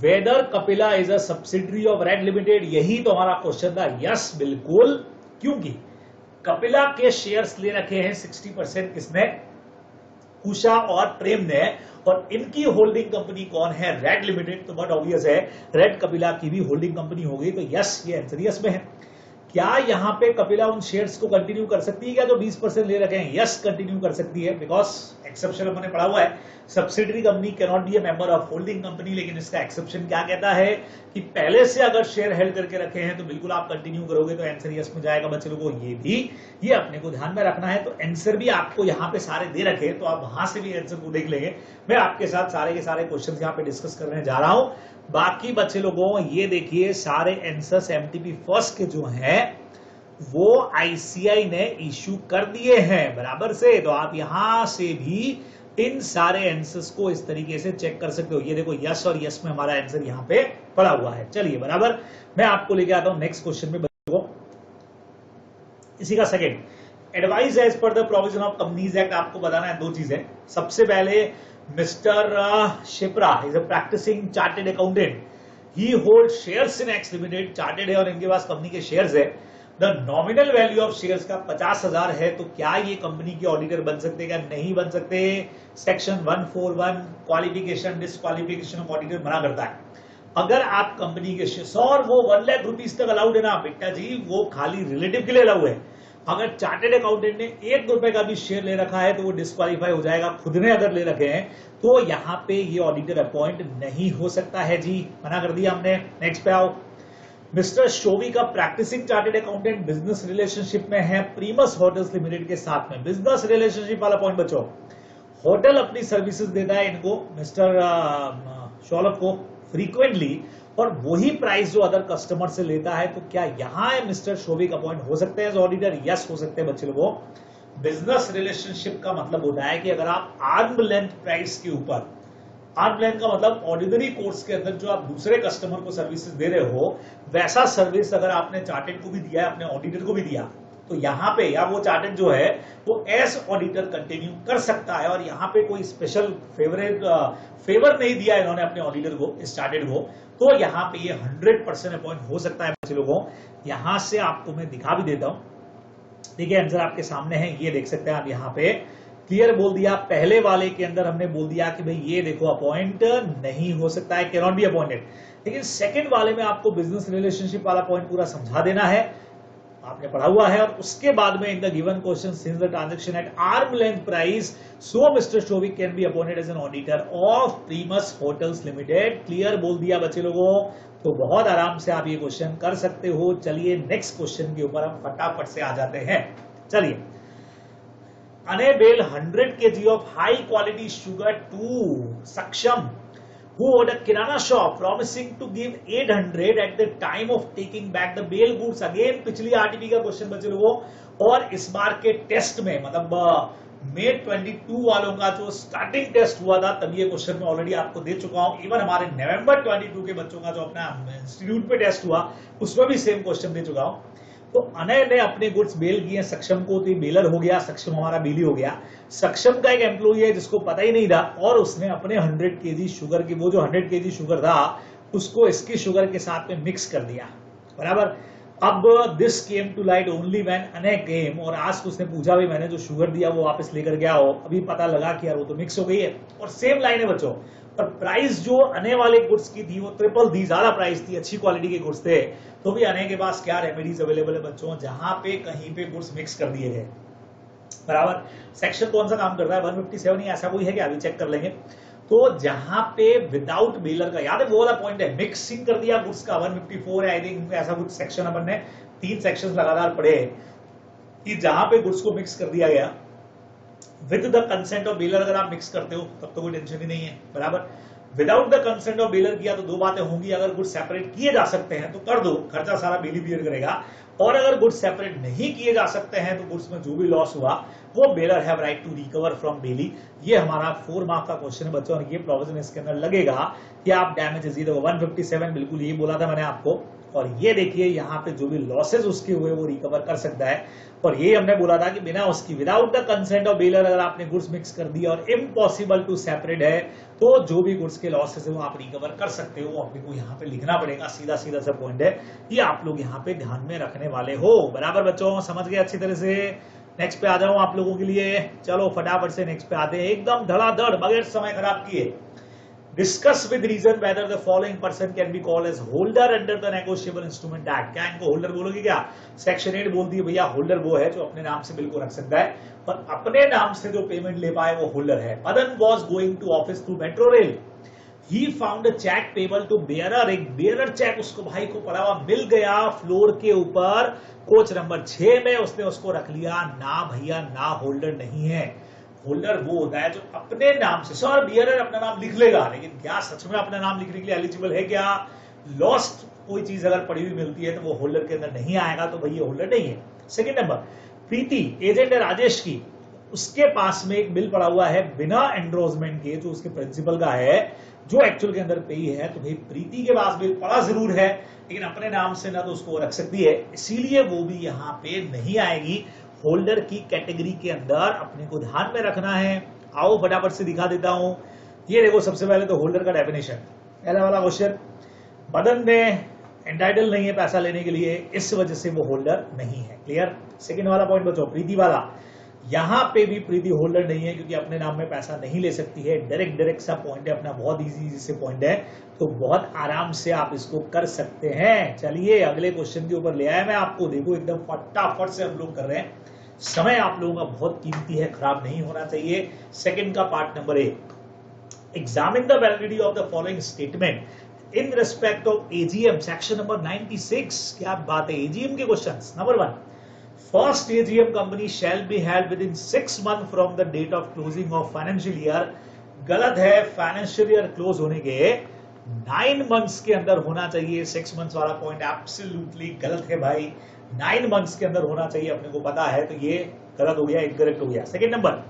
A: whether Kapila is a subsidiary of red limited, यही तो हमारा क्वेश्चन था। यस बिल्कुल, क्योंकि कपिला के शेयर्स ले रखे हैं 60% किसने, उषा और प्रेम ने, और इनकी होल्डिंग कंपनी कौन है, रेड लिमिटेड। तो बहुत ऑब्वियस है रेड कपिला की भी होल्डिंग कंपनी हो गई, तो यस ये आंसर यस में है। क्या यहां पे कपिला उन शेयर्स को कंटिन्यू कर सकती है क्या जो 20% ले रखे हैं, यस कंटिन्यू कर सकती है, बिकॉज एक्सेप्शन हमने पढ़ा हुआ है, subsidiary company can not be a member of holding company. लेकिन इसका एक्सेप्शन क्या कहता है कि पहले से अगर शेयर हेल्ड करके रखे हैं तो बिल्कुल आप कंटिन्यू करोगे, तो आंसर यस में जाएगा बच्चे लोगों को। ये अपने को ध्यान में रखना है। तो आंसर भी आपको यहाँ पे सारे दे रखे, तो आप वहां से भी आंसर को देख लेंगे। मैं आपके साथ सारे के सारे क्वेश्चन यहाँ पे डिस्कस करने जा रहा हूं। बाकी बच्चे लोगों ये देखिए सारे आंसर्स एमटीपी फर्स्ट के जो हैं वो आईसीआई ने इश्यू कर दिए हैं बराबर से। तो आप यहां से भी इन सारे आंसर्स को इस तरीके से चेक कर सकते हो। ये देखो यस और यस में हमारा आंसर यहां पे पड़ा हुआ है। चलिए बराबर, मैं आपको लेके आता हूं नेक्स्ट क्वेश्चन में बच्चों को, इसी का second, advice as per the provision of companies act. आपको बताना है दो चीजें। सबसे पहले mister Shipra is a practising chartered accountant, he hold shares in X limited, chartered है और इनके पास कंपनी के शेयर्स है। The nominal value of shares का 50,000 है। तो क्या ये कंपनी के ऑडिटर बन सकते क्या, नहीं बन सकते। Section 141 qualification disqualification of auditor मना करता है। अगर आप कंपनी के शेयर, और वो 1 लाख रुपीज तक अलाउड है ना बेटा जी, वो खाली रिलेटिव के लिए अलाउ है। अगर चार्टेड अकाउंटेंट ने 1 रुपए का भी शेयर ले रखा है तो वो डिस्क्वालीफाई हो जाएगा। खुद ने अगर ले रखे हैं तो यहाँ पे ये ऑडिटर अपॉइंट नहीं हो सकता है जी, मना कर दिया हमने। नेक्स्ट पे आओ, मिस्टर शोवी का practising chartered accountant business relationship में है प्रीमस होटल्स लिमिटेड के साथ में। बिजनेस रिलेशनशिप वाला पॉइंट बच्चों, होटल अपनी सर्विसेज देता है इनको, मिस्टर शौलभ को फ्रीक्वेंटली, और वही प्राइस जो अदर कस्टमर से लेता है। तो क्या यहां मिस्टर शोवी का अपॉइंट हो सकते हैं ऑडिटर, यस हो सकते हैं बच्चे लोगों। बिजनेस रिलेशनशिप का मतलब होता है कि अगर आप आर्म लेंथ प्राइस के ऊपर, आर्म लेंथ का मतलब ऑर्डिनरी कोर्स के अंदर जो आप दूसरे कस्टमर को सर्विसेज दे रहे हो, वैसा सर्विस अगर आपने चार्टेड को भी दिया है, अपने ऑडिटर को भी दिया, तो यहाँ पे या वो चार्टेड जो है वो एज ऑडिटर कंटिन्यू कर सकता है। और यहाँ पे कोई स्पेशल फेवर नहीं दिया इन्होंने अपने ऑडिटर को, इस चार्टेड को, तो यहाँ पे ये 100% अपॉइंट हो सकता है बच्चे लोगों। यहां से आपको मैं दिखा भी देता हूं, ठीक है, आंसर आपके सामने है, ये देख सकते हैं आप। यहाँ पे क्लियर बोल दिया, पहले वाले के अंदर हमने बोल दिया कि भाई ये देखो अपॉइंट नहीं हो सकता है, कैन नॉट बी अपॉइंटेड। लेकिन सेकंड वाले में आपको बिजनेस रिलेशनशिप वाला पॉइंट पूरा समझा देना है, आपने पढ़ा हुआ है। और उसके बाद में in the given question since the transaction at arm length price so mister Shovik can be appointed as an auditor of Primus hotels limited. Clear बोल दिया बच्चे लोगों, तो बहुत आराम से आप ये क्वेश्चन कर सकते हो। चलिए नेक्स्ट क्वेश्चन के ऊपर हम फटाफट से आ जाते हैं। चलिए, enable 100 kg of high quality sugar to Saksham, who owned a kirana shop, promising to give 800 at the time of taking back the bail goods. Again पिछली आरटीपी का क्वेश्चन बच्चे लोगों, और इस बार के टेस्ट में मतलब मई 22 वालों का जो स्टार्टिंग टेस्ट हुआ था तब ये क्वेश्चन मैं ऑलरेडी आपको दे चुका हूं। इवन हमारे नवंबर 22 के बच्चों का जो अपना इंस्टीट्यूट पे टेस्ट हुआ उसमें भी सेम क्वेश्चन दे चुका हूं। तो अनय ने अपने गुड्स बेल किए सक्षम को, तो ये बेलर हो गया, सक्षम हमारा बेली हो गया। सक्षम का एक एम्प्लॉई है जिसको पता ही नहीं था, और उसने अपने 100 केजी शुगर की, वो जो 100 केजी शुगर था उसको इसकी शुगर के साथ में मिक्स कर दिया बराबर। अब this came to light only when Anay came, और आज उसने पूछा भाई मैंने जो शुगर दिया वो वापस लेकर गया हो, अभी पता लगा कि यार वो तो मिक्स हो गई है। और सेम लाइन है बच्चों, और प्राइस जो अने वाले गुड्स की थी वो ट्रिपल दी, ज्यादा प्राइस थी, अच्छी क्वालिटी के गुड्स थे। तो भी अने के पास क्या रेमेडीज अवेलेबल है बच्चों, जहां पे कहीं पे गुड्स मिक्स कर दिए गए बराबर। सेक्शन कौन सा काम करता है, 157 ही ऐसा कोई है क्या, अभी चेक कर लेंगे। तो जहां पे विदाउट बेलर का, याद है वो वाला पॉइंट है, मिक्सिंग कर दिया गुड्स का, 154 है आई थिंक, ऐसा कुछ सेक्शन अपन ने 3 सेक्शन लगातार पढ़े कि जहां पे गुड्स को मिक्स कर दिया गया with the consent of baler. अगर आप मिक्स करते हो तब तो कोई टेंशन ही नहीं है बराबर। Without the consent of baler किया तो दो बातें होंगी, अगर गुड्स सेपरेट किए जा सकते हैं तो कर दो, खर्चा सारा बेली बियर करेगा, और अगर गुड्स सेपरेट नहीं किए जा सकते हैं तो गुड्स में जो भी लॉस हुआ वो bailor have right to recover from bailee. ये हमारा 4 मार्क का क्वेश्चन है बच्चों, और ये प्रोविजन इसके अंदर लगेगा कि आप डैमेज इज देखो 157 बिल्कुल यही बोला था मैंने आपको, और ये देखिए यहाँ पे जो भी लॉसेस उसके हुए वो रिकवर कर सकता है, और ये हमने बोला था कि बिना उसकी without the consent of baler अगर आपने गुड्स मिक्स कर दिया और इम्पॉसिबल टू सेपरेट है तो जो भी गुड्स के लॉसेस है वो आप रिकवर कर सकते हो, अपने को यहाँ पे लिखना पड़ेगा, सीधा सीधा सा पॉइंट है, ये आप लोग यहाँ पे ध्यान में रखने वाले हो। बराबर बच्चों, समझ गए अच्छी तरह से। नेक्स्ट पे आ जाऊं आप लोगों के लिए, चलो फटाफट से नेक्स्ट पे आते हैं, एकदम धड़ाधड़ बगैर समय खराब किए। Discuss with reason whether the following person can be called as holder under the negotiable instrument act. क्या इनको होल्डर बोलोगे क्या? सेक्शन 8 बोलती है भैया होल्डर वो है जो अपने नाम से बिल्कुल रख सकता है, और अपने नाम से जो पेमेंट ले पाए वो होल्डर है। Madan was going to office through metro rail, he found a cheque payable to bearer, एक बेयरर चेक उसको भाई को पड़ा हुआ मिल गया फ्लोर के ऊपर कोच नंबर 6 में, उसने उसको रख लिया। ना भैया ना, होल्डर नहीं है। होल्डर वो होता है जो अपने नाम से, सर बियरर अपना नाम लिख लेगा, लेकिन क्या सच में अपना नाम लिखने के लिए एलिजिबल है क्या? लॉस्ट कोई चीज अगर पड़ी हुई मिलती है तो वो होल्डर के अंदर नहीं आएगा, तो भैया होल्डर नहीं है। सेकंड नंबर, प्रीति एजेंट है राजेश की, उसके पास में एक बिल पड़ा हुआ है बिना एंड्रोजमेंट के जो उसके प्रिंसिपल का है, जो एक्चुअल के अंदर पे है, तो भाई प्रीति के पास बिल पड़ा जरूर है लेकिन अपने नाम से ना तो उसको रख सकती है, इसीलिए वो भी यहाँ पे नहीं आएगी होल्डर की कैटेगरी के अंदर, अपने को ध्यान में रखना है। आओ फटाफट से दिखा देता हूं, ये देखो सबसे पहले तो होल्डर का डेफिनेशन, पहला वाला क्वेश्चन, मदन ने एंटाइटल नहीं है पैसा लेने के लिए, इस वजह से वो होल्डर नहीं है। क्लियर? सेकंड वाला पॉइंट बच्चों, प्रीति वाला, यहां पे भी प्रीति होल्डर नहीं है क्योंकि अपने नाम में पैसा नहीं ले सकती है। डायरेक्ट सा पॉइंट है अपना, बहुत इजी से पॉइंट है, तो बहुत आराम से आप इसको कर सकते हैं। चलिए अगले क्वेश्चन के ऊपर ले आया मैं आपको, देखो एकदम फटाफट से हम लोग कर रहे हैं, समय आप लोगों का बहुत कीमती है, खराब नहीं होना चाहिए। सेकंड का part number 1, examine the validity of the following statement in respect of AGM, section number 96। क्या बात है, एजीएम के questions. Number 1, first AGM company shall be held within 6 month from the date of closing of financial year. गलत है, फाइनेंशियल ईयर क्लोज होने के 9 मंथ्स के अंदर होना चाहिए। 6 मंथ्स वाला पॉइंट एब्सोल्युटली गलत है भाई, 9 मंथ्स के अंदर होना चाहिए, अपने को पता है, तो ये गलत हो गया, इनकरेक्ट हो गया। Second number,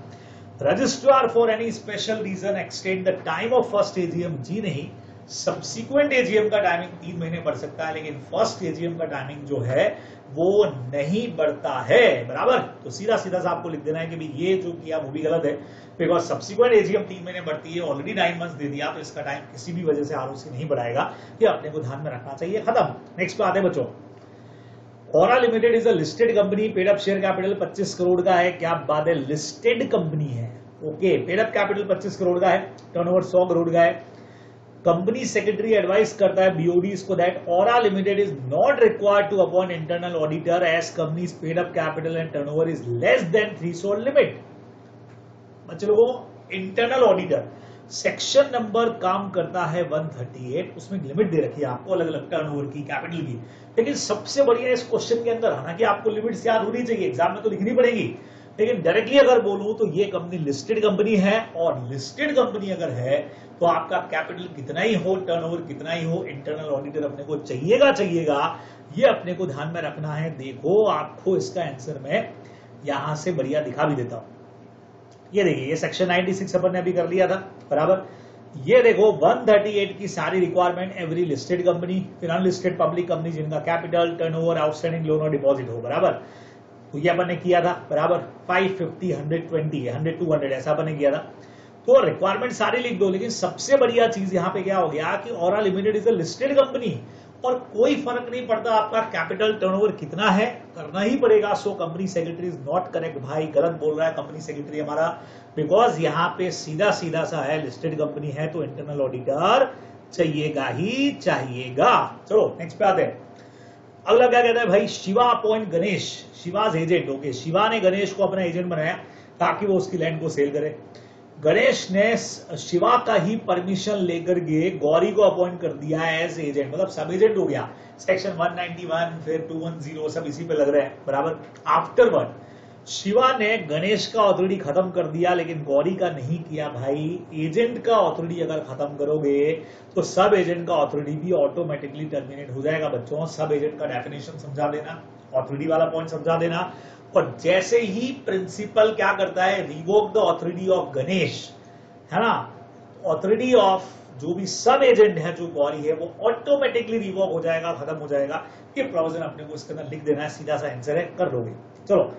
A: registrar for any special reason extend the time of first AGM, जी नहीं, सब्सिक्वेंट एजीएम का टाइमिंग 3 महीने बढ़ सकता है, लेकिन फर्स्ट एजीएम का टाइमिंग जो है वो नहीं बढ़ता है। बराबर, तो सीधा सीधा सा आपको लिख देना है कि भी ये जो किया वो भी गलत है, बिकॉज सब्सिक्वेंट एजीएम 3 महीने बढ़ती है, ऑलरेडी 9 मंथ्स दे दिया, तो इसका टाइम किसी भी वजह से आरओसी नहीं बढ़ाएगा, ये अपने को ध्यान में रखना चाहिए। खत्म। नेक्स्ट पे आते हैं बच्चों, Aura limited is a listed company, paid up share capital 25 crore का है। क्या बात है, लिस्टेड कंपनी है, okay, paid up capital 25 crore का है, टर्नओवर 100 करोड़ का है। कंपनी सेक्रेटरी एडवाइस करता है बीओडीज को that Aura limited is not required to appoint internal auditor as companies paid up capital and turnover is less than threshold limit. बच्चे लोगों, इंटरनल ऑडिटर सेक्शन नंबर काम करता है 138, उसमें लिमिट दे रखी है आपको अलग अलग टर्नओवर की, कैपिटल की, लेकिन सबसे बढ़िया इस क्वेश्चन के अंदर, हालांकि आपको लिमिट्स याद होनी चाहिए, एग्जाम में तो लिखनी पड़ेगी, लेकिन डायरेक्टली अगर बोलूं तो ये कंपनी लिस्टेड कंपनी है, और लिस्टेड कंपनी अगर है तो आपका कैपिटल कितना ही हो, टर्नओवर कितना ही हो, इंटरनल ऑडिटर अपने को चाहिएगा, ये अपने को ध्यान में रखना है। देखो आपको इसका आंसर मैं यहां से बढ़िया दिखा भी देता हूं, ये देखिए, ये सेक्शन 96 अपन ने अभी कर लिया था। बराबर, ये देखो 138 की सारी रिक्वायरमेंट, एवरी लिस्टेड कंपनी, फिर अनलिस्टेड पब्लिक कंपनी जिनका कैपिटल, टर्नओवर, आउटस्टैंडिंग लोन और डिपॉजिट हो। बराबर, तो ये अपन ने किया था। बराबर, 550, 120, 100, 200 ऐसा अपन ने किया था, तो रिक्वायरमेंट सारी लिख दो। लेकिन सबसे बढ़िया चीज यहाँ पे क्या हो गया कि Aura limited is a listed company, और कोई फर्क नहीं पड़ता आपका कैपिटल टर्नओवर कितना है, करना ही पड़ेगा। So company secretary is not correct, भाई गलत बोल रहा है कंपनी सेक्रेटरी हमारा, बिकॉज यहाँ पे सीधा सीधा सा है, लिस्टेड कंपनी है तो इंटरनल ऑडिटर चाहिएगा ही चाहिएगा। चलो नेक्स्ट पे आते हैं। अगला क्या कहता है भाई, Shiva appoint Ganesh Shiva's agent. Okay, Shiva ने गणेश को अपना एजेंट बनाया ताकि वो उसकी लैंड को सेल करे। गणेश ने शिवा का ही परमिशन लेकर के गौरी को अपॉइंट कर दिया एज एजेंट, मतलब सब एजेंट हो गया। सेक्शन 191 फिर 210 सब इसी पे लग रहे हैं। बराबर, आफ्टरवर्ड शिवा ने गणेश का ऑथोरिटी खत्म कर दिया लेकिन गौरी का नहीं किया भाई। एजेंट का ऑथोरिटी अगर खत्म करोगे तो सब एजेंट का ऑथोरिटी भी ऑटोमेटिकली टर्मिनेट हो जाएगा बच्चों। सब एजेंट का डेफिनेशन समझा देना, ऑथोरिटी वाला पॉइंट समझा देना, और जैसे ही प्रिंसिपल क्या करता है, revoke the authority of Ganesh, है ना, ऑथोरिटी ऑफ जो भी सब एजेंट है जो गौरी है वो ऑटोमेटिकली रिवोक हो जाएगा, खत्म हो जाएगा। ये प्रोविजन अपने को इसके अंदर लिख देना है, सीधा सा आंसर है, कर लोगे। चलो,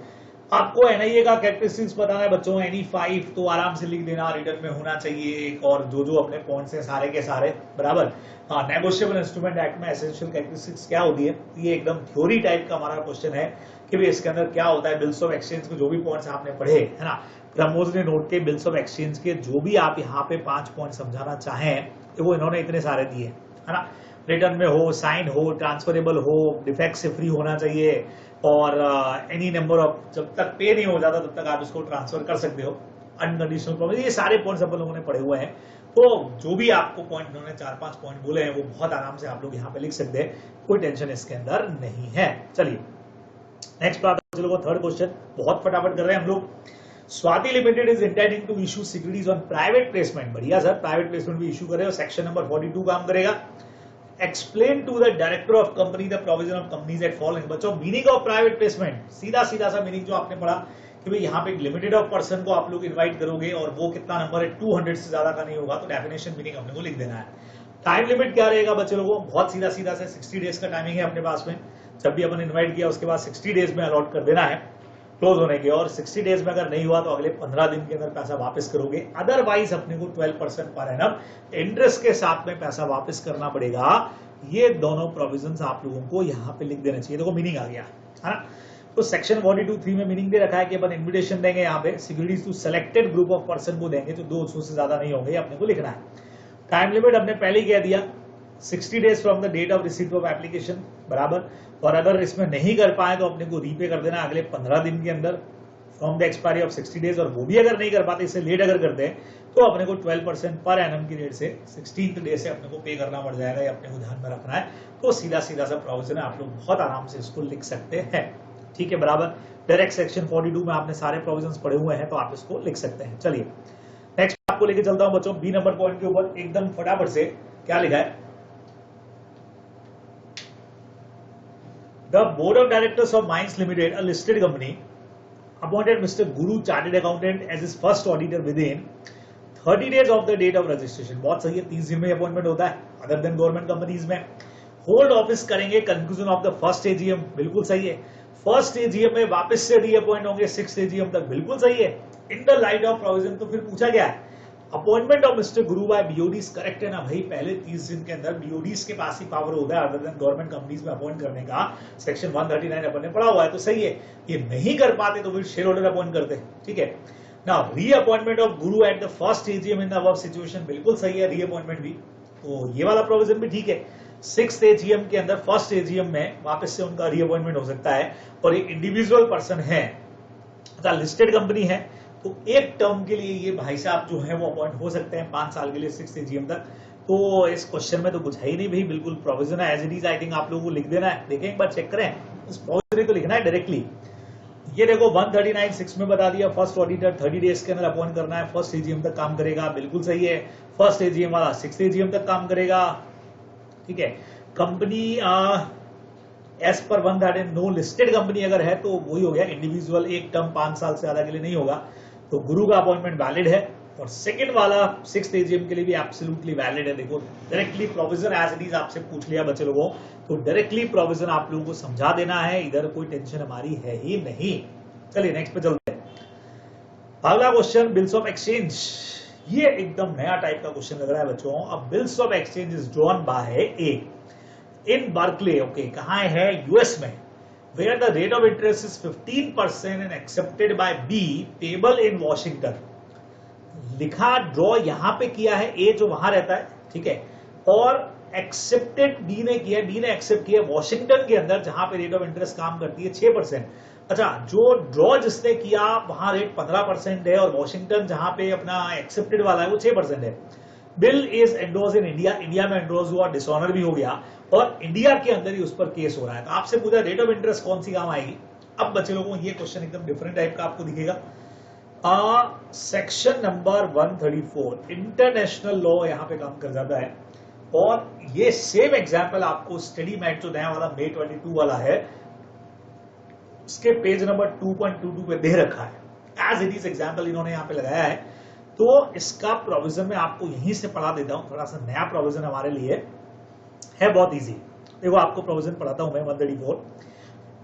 A: आपको एनआईए का कैरेक्टरिस्टिक्स बताना है बच्चों, एनी 5 तो आराम से लिख देना, रिटर्न में होना चाहिए, और जो जो अपने पॉइंट्स हैं सारे के सारे बराबर। हाँ, नेगोशिएबल इंस्ट्रूमेंट एक्ट में एसेंशियल कैरेक्टरिस्टिक्स क्या होती है, ये एकदम थ्योरी टाइप का हमारा क्वेश्चन है कि भाई इसके अंदर क्या होता है। बिल्स ऑफ एक्सचेंज के जो भी पॉइंट्स आपने पढ़े, है ना, प्रमोद ने नोट के बिल्स ऑफ एक्सचेंज के जो भी आप यहाँ पे 5 पॉइंट समझाना चाहें तो वो इन्होंने इतने सारे दिए, है ना। रिटर्न में हो, साइन हो, ट्रांसफरेबल हो, डिफेक्ट से फ्री होना चाहिए, और एनी नंबर ऑफ, जब तक पे नहीं हो जाता तब तक आप इसको ट्रांसफर कर सकते हो, अनकंडीशनल प्रॉमिस, ये सारे पॉइंट्स अपन लोगों ने पढ़े हुए हैं। तो जो भी आपको पॉइंट इन्होंने 4-5 पॉइंट बोले हैं वो बहुत आराम से आप लोग यहाँ पे लिख सकते हैं, कोई टेंशन इसके अंदर नहीं है। चलिए नेक्स्ट बात, चलो थर्ड क्वेश्चन, बहुत फटाफट कर रहे हैं हम लोग। Swati limited is intending to issue securities on private placement. बढ़िया सर, प्राइवेट प्लेसमेंट भी इशू करे और सेक्शन नंबर 42 काम करेगा। Explain to the director of company the provision of companies at following. बच्चों, मीनिंग ऑफ प्राइवेट प्लेसमेंट, सीधा सीधा सा मीनिंग जो आपने पढ़ा कि भाई यहाँ पे एक लिमिटेड ऑफ पर्सन को आप लोग इनवाइट करोगे और वो कितना नंबर है, 200 से ज्यादा का नहीं होगा, तो डेफिनेशन मीनिंग अपने को लिख देना है। टाइम लिमिट क्या रहेगा बच्चे लोगों, बहुत सीधा सीधा से 60 डेज का टाइमिंग है अपने पास में। जब भी अपन इन्वाइट किया उसके बाद 60 डेज में अलॉट कर देना है क्लोज होने के, और 60 डेज में अगर नहीं हुआ तो अगले 15 दिन के अंदर पैसा वापस करोगे। अदरवाइज अपने को 12% पर एनम इंटरेस्ट के साथ में पैसा वापस करना पड़ेगा। ये दोनों प्रोविजंस आप लोगों को यहाँ पे लिख देना चाहिए। देखो मीनिंग आ गया, है ना। तो सेक्शन 42(3) में मीनिंग दे रखा है कि अपन इन्विटेशन देंगे यहाँ पे securities to selected group of person को देंगे, जो 200 से ज्यादा नहीं होंगे, अपने को लिखना है। टाइम लिमिट हमने पहले ही कह दिया, 60 days from the date of receipt of application, बराबर। और अगर इसमें नहीं कर पाए तो अपने को रीपे कर देना अगले 15 दिन के अंदर from the expiry of 60 days, और वो भी अगर नहीं कर पाते, इससे लेट अगर करते हैं तो अपने को 12% पर एनम की रेट से 16th डे से अपने को पे करना पड़ जाएगा, ये अपने को ध्यान में रखना है। तो सीधा सीधा सा प्रोविजन है, आप लोग बहुत आराम से इसको लिख सकते हैं, ठीक है, बराबर। डायरेक्ट सेक्शन 42 में आपने सारे प्रोविजंस पढ़े हुए हैं तो आप इसको लिख सकते हैं। चलिए नेक्स्ट आपको लेके चलता हूं बच्चों, बी नंबर पॉइंट के ऊपर एकदम फटाफट से। क्या लिखा है, the board of directors of mines limited, a listed company, appointed Mr. Guru Chartered Accountant as his first auditor within 30 days of the date of registration। बहुत सही है, 30 दिन में अपॉइंटमेंट होता है अदर देन गवर्नमेंट कंपनीज में। होल्ड ऑफिस करेंगे conclusion of the first AGM, बिल्कुल सही है। फर्स्ट एजीएम में वापस से रीअपॉइंट होंगे 6th एजीएम तक, बिल्कुल सही है। In the light of provision, तो फिर पूछा गया है appointment of mister Guru bye बीओडीज, correct है ना भाई। पहले 30 दिन के अंदर बीओडीज के पास ही पावर होता है अदर देन गवर्नमेंट कंपनीज में अपॉइंट करने का, सेक्शन 139 अपन ने पढ़ा हुआ है, तो सही है। ये नहीं कर पाते तो फिर शेयर होल्डर अपॉइंट करते, ठीक है ना। Reappointment of Guru at the first AGM in the above situation, बिल्कुल सही है, रीअपॉइंटमेंट भी, तो ये वाला प्रोविजन भी ठीक है। 6th एजीएम के अंदर फर्स्ट एजीएम में वापस से उनका रीअपॉइंटमेंट हो सकता है, और एक इंडिविजुअल पर्सन है, लिस्टेड कंपनी है, तो एक टर्म के लिए ये भाई साहब जो है वो अपॉइंट हो सकते हैं 5 साल के लिए 6th एजीएम तक। तो इस क्वेश्चन में तो कुछ है ही नहीं भाई, बिल्कुल प्रोविजन है as it is. I think आप लोगों को लिख देना है, देखें एक बार चेक करें, इस प्रोविजन को लिखना है डायरेक्टली। ये देखो 139(6) में बता दिया, फर्स्ट ऑडिटर 30 डेज के अंदर अपॉइंट करना है, फर्स्ट एजीएम तक काम करेगा, बिल्कुल सही है। फर्स्ट एजीएम वाला 6th एजीएम तक काम करेगा, ठीक है। Company as per 139, no listed company अगर है तो वही हो गया इंडिविजुअल, एक टर्म 5 साल से ज्यादा के लिए नहीं होगा, तो गुरु का अपॉइंटमेंट वैलिड है। और सेकंड वाला 6th एजीएम के लिए भी एब्सोल्युटली वैलिड है। देखो directly provision as it is आपसे पूछ लिया बच्चे लोगों, तो डायरेक्टली प्रोविजन आप लोगों को समझा देना है, इधर कोई टेंशन हमारी है ही नहीं। चलिए नेक्स्ट पे चलते हैं। अगला क्वेश्चन, बिल्स ऑफ एक्सचेंज। ये एकदम नया टाइप का क्वेश्चन लग रहा है बच्चों। अब bills of exchange is drawn by A in Berkeley, okay, कहाँ है, यूएस में, where the rate of interest is 15% and accepted by B, payable in Washington। लिखा ड्रॉ यहां पे किया है ए जो वहां रहता है, ठीक है, और एक्सेप्टेड बी ने किया, बी ने एक्सेप्ट किया वॉशिंगटन के अंदर जहां पे रेट ऑफ इंटरेस्ट काम करती है 6%। अच्छा, जो ड्रॉ जिसने किया वहां रेट 15% है, और वॉशिंगटन जहां पे अपना एक्सेप्टेड वाला है वो 6% है। Bill is endorse in India, India में एंडोर्स हुआ, डिसऑनर भी हो गया, और इंडिया के अंदर ही उस पर केस हो रहा है। तो आपसे पूछा रेट ऑफ इंटरेस्ट कौन सी काम आएगी, अब बच्चे लोगों ये क्वेश्चन एकदम डिफरेंट टाइप का आपको दिखेगा। सेक्शन नंबर 134 इंटरनेशनल लॉ यहां पे काम कर जाता है, और ये सेम एग्जांपल आपको स्टडी मैट जो नया वाला May 22 वाला है उसके पेज नंबर 2.22 पे दे रखा है। एज इट इज एग्जांपल इन्होंने यहाँ पे लगाया है, तो इसका प्रोविजन मैं आपको यहीं से पढ़ा देता हूं। थोड़ा सा नया प्रोविजन हमारे लिए है, बहुत इजी। देखो आपको प्रोविजन पढ़ाता हूं मैं 134।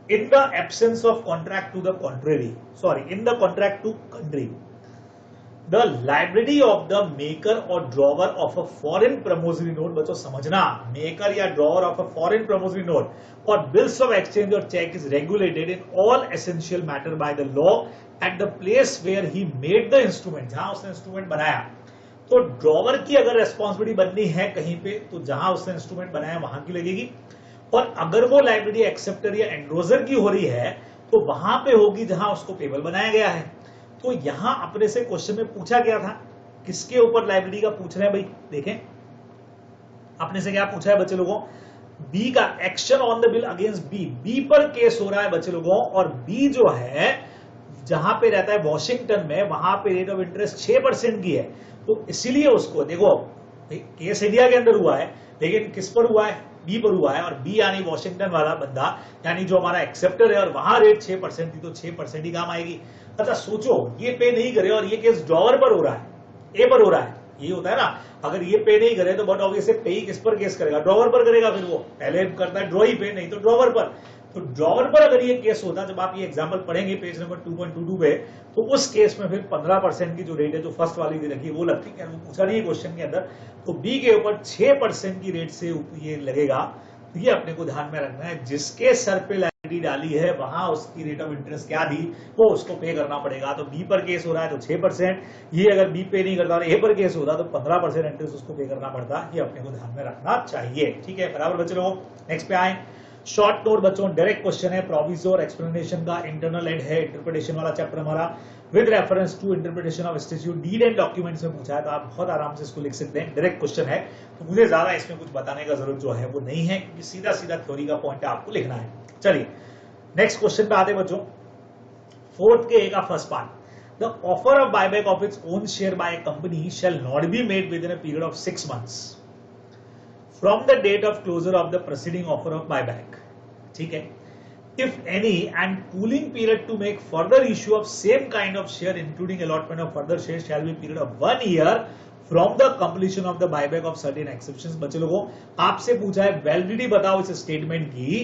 A: In the absence of contract to the contrary, sorry in the contract to country, the library of the maker और drawer of a foreign promissory note, बच्चों समझना, मेकर या drawer of a foreign promissory note और बिल्स ऑफ एक्सचेंज और cheque is regulated in all essential matter by the law at the place where he made the instrument, जहां उसने इंस्ट्रूमेंट बनाया। तो ड्रॉवर की अगर रेस्पॉन्सिबिलिटी बननी है कहीं पे, तो जहां उसने इंस्ट्रूमेंट बनाया वहां की लगेगी, और अगर वो लाइब्रेरी एक्सेप्टर या एंड्रोजर की हो रही है तो वहां पे होगी जहां उसको पेबल बनाया गया है। तो यहां अपने से क्वेश्चन में पूछा गया था, किसके ऊपर लाइब्रेरी का पूछ रहे हैं भाई, देखें अपने से क्या पूछा है बच्चे लोगों, बी का action on the bill against B, B पर केस हो रहा है बच्चे लोगों, और बी जो है जहां पे रहता है वॉशिंगटन में, वहां पे रेट ऑफ इंटरेस्ट 6% की है। तो इसीलिए उसको देखो केस इंडिया के अंदर हुआ है, लेकिन किस पर हुआ है, बी पर हुआ है, और बी यानी वॉशिंगटन वाला बंदा, यानी जो हमारा एक्सेप्टर है, और वहां रेट 6% थी, तो 6% ही काम आएगी। अच्छा सोचो, ये पे नहीं करे और ये केस ड्रॉवर पर हो रहा है, ए पर हो रहा है, ये होता है ना, अगर ये पे नहीं करे तो बट ऑब्वियसली पे ही किस पर केस करेगा, ड्रॉवर पर करेगा, फिर वो पहले करता है ड्रॉ ही पे, नहीं तो ड्रॉवर पर। तो ड्रॉवर पर अगर ये केस होता, जब आप ये एग्जांपल पढ़ेंगे पेज नंबर 2.22 पे, तो उस केस में फिर 15% की जो रेट है जो फर्स्ट वाली दे रखी है वो लगती है, वो पूछा नहीं है क्वेश्चन के अंदर, तो बी के ऊपर 6% की रेट से ये लगेगा। तो ये अपने को ध्यान में रखना है, जिसके सर पे लाइब्रेरी डाली है वहां उसकी रेट ऑफ इंटरेस्ट क्या थी वो उसको पे करना पड़ेगा। तो बी पर केस हो रहा है तो 6%, ये अगर बी पे नहीं करता और ए पर केस होता तो 15% इंटरेस्ट उसको पे करना पड़ता। ये अपने को ध्यान में रखना चाहिए, ठीक है, बराबर बच्चे लोगों। नेक्स्ट पे आए, शॉर्ट नोट बच्चों, डायरेक्ट क्वेश्चन है, प्रोविजो और एक्सप्लेनेशन का इंटरनल एंड है, इंटरप्रिटेशन वाला चैप्टर हमारा with reference to interpretation of statute deed and documents में पूछा है, तो आप बहुत आराम से इसको लिख सकते हैं। डायरेक्ट क्वेश्चन है तो मुझे ज्यादा इसमें कुछ बताने का जरूरत जो है वो नहीं है, क्योंकि सीधा सीधा थ्योरी का पॉइंट आपको लिखना है। चलिए नेक्स्ट क्वेश्चन पे आते हैं बच्चों, फोर्थ के ए का first part, the offer of buyback of its own share by a company shall not be made within a period of 6 months from the date of closure of the proceeding offer of buyback, ठीक है, if any, and cooling period to make further issue of same kind of share including allotment of further shares shall be period of 1 year from the completion of the buyback of certain exceptions। बच्चे लोगों आपसे पूछा है वैलिडिटी बताओ इस स्टेटमेंट की,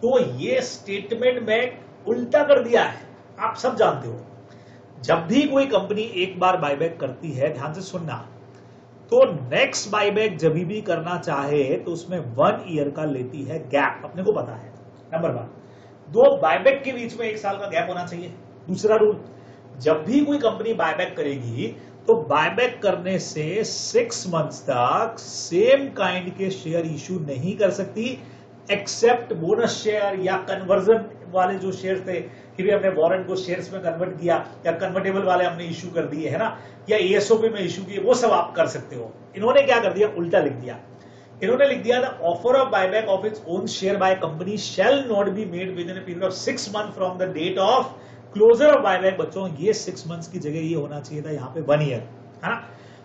A: तो ये स्टेटमेंट में उल्टा कर दिया है। आप सब जानते हो जब भी कोई कंपनी एक बार बायबैक करती है, ध्यान से सुनना, तो नेक्स्ट बायबैक जब भी करना चाहे तो उसमें 1 ईयर का लेती है गैप, अपने को पता है। नंबर 1, 2 बायबैक के बीच में 1 साल का गैप होना चाहिए। दूसरा रूल, जब भी कोई कंपनी बायबैक करेगी तो बायबैक करने से 6 months तक सेम काइंड के शेयर इश्यू नहीं कर सकती, एक्सेप्ट बोनस शेयर या कन्वर्जन वाले जो शेयर थे कि हमने वारंट को शेयर्स में कन्वर्ट किया, या कन्वर्टेबल वाले हमने इश्यू कर दिए है ना, या एएसओपी में इश्यू किए, वो सब आप कर सकते हो। इन्होंने क्या कर दिया, उल्टा लिख दिया। इन्होंने लिख दिया the offer of buyback of its own share by company shall not be made within a period of 6 months from the date of closure of buyback. बच्चों ये 6 months की जगह ये होना चाहिए था यहाँ पे 1 ईयर, है ना।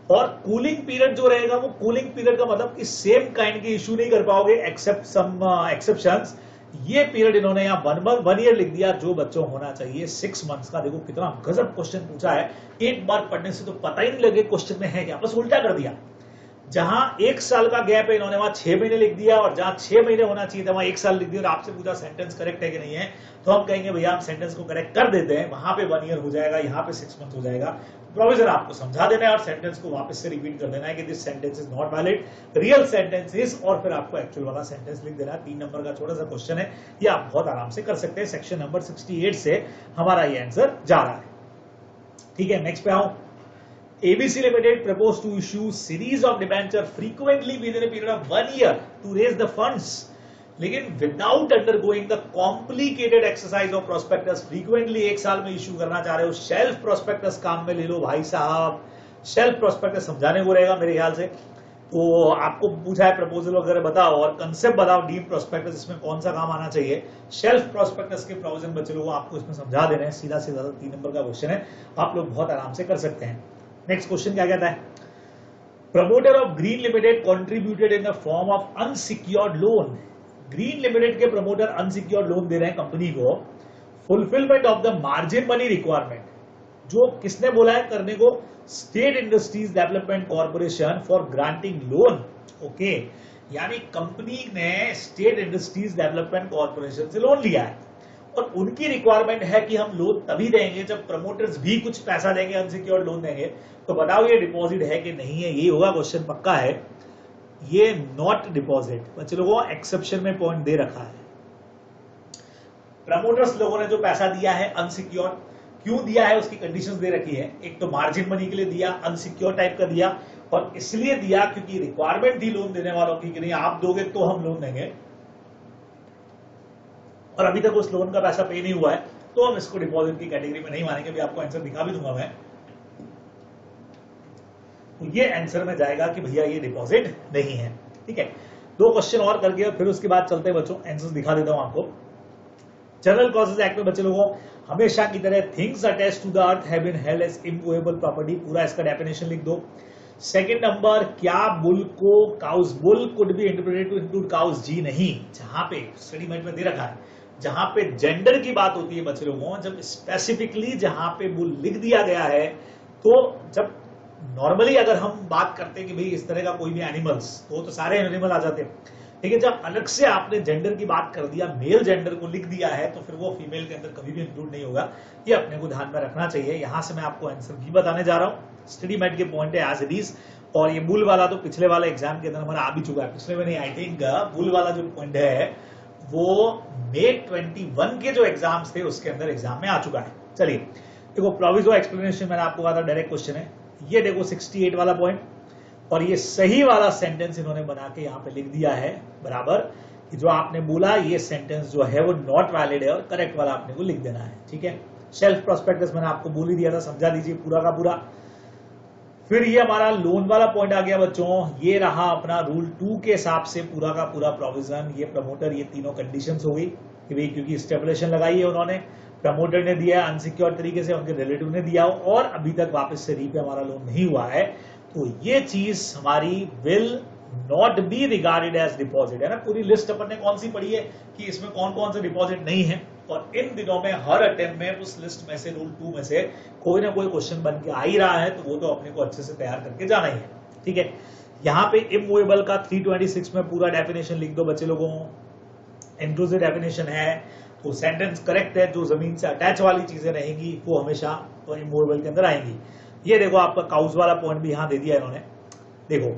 A: और कूलिंग पीरियड जो रहेगा वो कूलिंग पीरियड का मतलब कि सेम काइंड के इश्यू नहीं कर पाओगे एक्सेप्ट सम एक्सेप्शंस। ये पीरियड इन्होंने यहाँ 1 ईयर लिख दिया, जो बच्चों होना चाहिए 6 months का। देखो कितना गजब क्वेश्चन पूछा है, एक बार पढ़ने से तो पता ही नहीं लगे क्वेश्चन में है क्या, बस उल्टा कर दिया। जहां 1 साल का गैप है इन्होंने वहां 6 महीने लिख दिया, और जहां 6 महीने होना चाहिए था वहां 1 साल लिख दिया। और आपसे पूछा सेंटेंस करेक्ट है कि नहीं है, तो हम कहेंगे भैया हम सेंटेंस को करेक्ट कर देते हैं, वहां पे 1 ईयर हो जाएगा, यहाँ पे 6 months हो जाएगा। प्रोविजन आपको समझा देना है और सेंटेंस को वापस से रिपीट कर देना है कि this sentence is not valid, real sentence is, और फिर आपको एक्चुअल वाला सेंटेंस लिख देना है। 3 नंबर का छोटा सा क्वेश्चन है, ये आप बहुत आराम से कर सकते हैं। सेक्शन नंबर 68 से हमारा ये आंसर जा रहा है, ठीक है। नेक्स्ट पे आओ, ABC Limited proposed to issue series of debenture frequently within a period of 1 year to raise the funds, लेकिन without undergoing the complicated exercise of prospectus। frequently 1 साल में इश्यू करना चाह रहे हो, शेल्फ प्रोस्पेक्टस काम में ले लो भाई साहब। शेल्फ प्रोस्पेक्टस समझाने को रहेगा मेरे ख्याल से, तो आपको पूछा है प्रपोजल वगैरह बताओ और कंसेप्ट बताओ, डीप प्रोस्पेक्टस इसमें कौन सा काम आना चाहिए, शेल्फ प्रोस्पेक्टस के प्रोविजन बच्चे लोगों आपको इसमें समझा देना है। सीधा सीधा 3 नंबर का क्वेश्चन है, आप लोग बहुत आराम से कर सकते हैं। नेक्स्ट क्वेश्चन क्या कहता है, promoter of green limited contributed in the form of unsecured loan. Green limited के प्रमोटर अनसिक्योर्ड लोन दे रहे हैं कंपनी को, fulfilment of the margin money requirement, जो किसने बोला है करने को, state industries development corporation for granting loan. Okay, यानी कंपनी ने स्टेट इंडस्ट्रीज डेवलपमेंट कॉर्पोरेशन से लोन लिया है और उनकी रिक्वायरमेंट है कि हम लोन तभी देंगे जब प्रमोटर्स भी कुछ पैसा देंगे, अनसिक्योर्ड लोन देंगे। तो बताओ ये डिपॉजिट है कि नहीं है, ये होगा क्वेश्चन, पक्का है ये नॉट डिपॉजिट। बच्चे लोगों एक्सेप्शन में पॉइंट दे रखा है, प्रमोटर्स लोगों ने जो पैसा दिया है अनसिक्योर्ड, क्यों दिया है उसकी कंडीशंस दे रखी है। एक तो मार्जिन मनी के लिए दिया, अनसिक्योर टाइप का दिया, और इसलिए दिया क्योंकि रिक्वायरमेंट थी लोन देने वालों की कि नहीं आप दोगे तो हम लोन देंगे, और अभी तक उस लोन का पैसा पे नहीं हुआ है, तो हम इसको डिपॉजिट की कैटेगरी में नहीं मानेंगे। भी आपको आंसर दिखा भी दूंगा मैं, तो ये आंसर में जाएगा कि भैया ये डिपॉजिट नहीं है। ठीक है, 2 क्वेश्चन और करके फिर उसके बाद चलते हैं बच्चों, आंसर दिखा देता हूं आपको। जनरल कॉजेज एक्ट में बच्चे लोगों हमेशा की तरह things attached to the earth have been held as immovable property, पूरा इसका डेफिनेशन लिख दो। सेकंड नंबर, क्या बुल को cows, bull could be interpreted to include cows, जी नहीं। जहां पे स्टडी मेट में दे रखा है, जहां पे जेंडर की बात होती है बच्चे लोगों, जब स्पेसिफिकली जहां पे बुल लिख दिया गया है, तो जब नॉर्मली अगर हम बात करते हैं कि भाई इस तरह का कोई भी एनिमल्स, तो सारे एनिमल आ जाते हैं, लेकिन जब अलग से आपने जेंडर की बात कर दिया, मेल जेंडर को लिख दिया है, तो फिर वो फीमेल के अंदर कभी भी इंक्लूड नहीं होगा। ये अपने को ध्यान में रखना चाहिए। यहां से मैं आपको आंसर भी बताने जा रहा हूं, स्टडी मेट के पॉइंट है एज इट इज। और ये बुल वाला तो पिछले वाले एग्जाम के अंदर हमारा आ भी चुका है, पिछले में नहीं, आई थिंक बुल वाला जो पॉइंट है वो May 21 के जो एग्जाम्स थे उसके अंदर एग्जाम में आ चुका है। चलिए देखो, प्रोविजो एक्सप्लेनेशन मैंने आपको कहा था डायरेक्ट क्वेश्चन है, ये देखो 68 वाला पॉइंट, और ये सही वाला सेंटेंस इन्होंने बना के यहाँ पे लिख दिया है बराबर, कि जो आपने बोला ये सेंटेंस जो है वो नॉट वैलिड है, और करेक्ट वाला आपने को लिख देना है। ठीक है, शेल्फ प्रोस्पेक्टस मैंने आपको बोल ही दिया था, समझा दीजिए पूरा का पूरा। फिर ये हमारा लोन वाला पॉइंट आ गया बच्चों, ये रहा अपना रूल 2 के हिसाब से पूरा का पूरा प्रोविजन, ये प्रमोटर, ये तीनों कंडीशंस हो गई कि भाई क्योंकि स्टेबुलेशन लगाई है उन्होंने, प्रमोटर ने दिया अनसिक्योर तरीके से, उनके रिलेटिव ने दिया और अभी तक वापस से रीपे हमारा लोन नहीं हुआ है, तो ये चीज हमारी will not be regarded as deposit है ना। पूरी लिस्ट अपन ने कौन सी पढ़ी है कि इसमें कौन कौन से डिपॉजिट नहीं है, और इन दिनों में हर अटेम्प्ट में उस लिस्ट में से, रूल 2 में से कोई ना कोई क्वेश्चन बन के आ ही रहा है, तो वो तो अपने को अच्छे से तैयार करके जाना ही है। ठीक है, यहाँ पे इमूवेबल का 326 में पूरा डेफिनेशन लिख दो बच्चे लोगों, इंक्लूसिव डेफिनेशन है, तो सेंटेंस करेक्ट है, जो जमीन से अटैच वाली चीजें रहेंगी वो हमेशा तो इमूवेबल के अंदर आएंगी। ये देखो आपका काउस वाला पॉइंट भी यहां दे दिया इन्होंने, देखो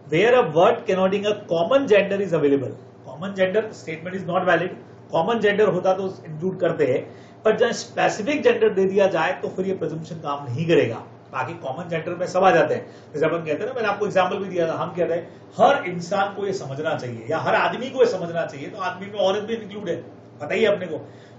A: where a word connoting a common gender is available, common gender statement is not valid, common gender होता तो इंक्लूड करते हैं, पर जब स्पेसिफिक जेंडर दे दिया जाए तो फिर ये प्रिजम्पशन काम नहीं करेगा। बाकी कॉमन जेंडर में सब आ जाते हैं, जैसे अपन कहते हैं ना, मैंने आपको एग्जांपल भी दिया था, हम कहते हैं हर इंसान को ये समझना चाहिए या हर आदमी को ये समझना चाहिए, तो आदमी में औरत भी इंक्लूड है, पता ही है अपने को।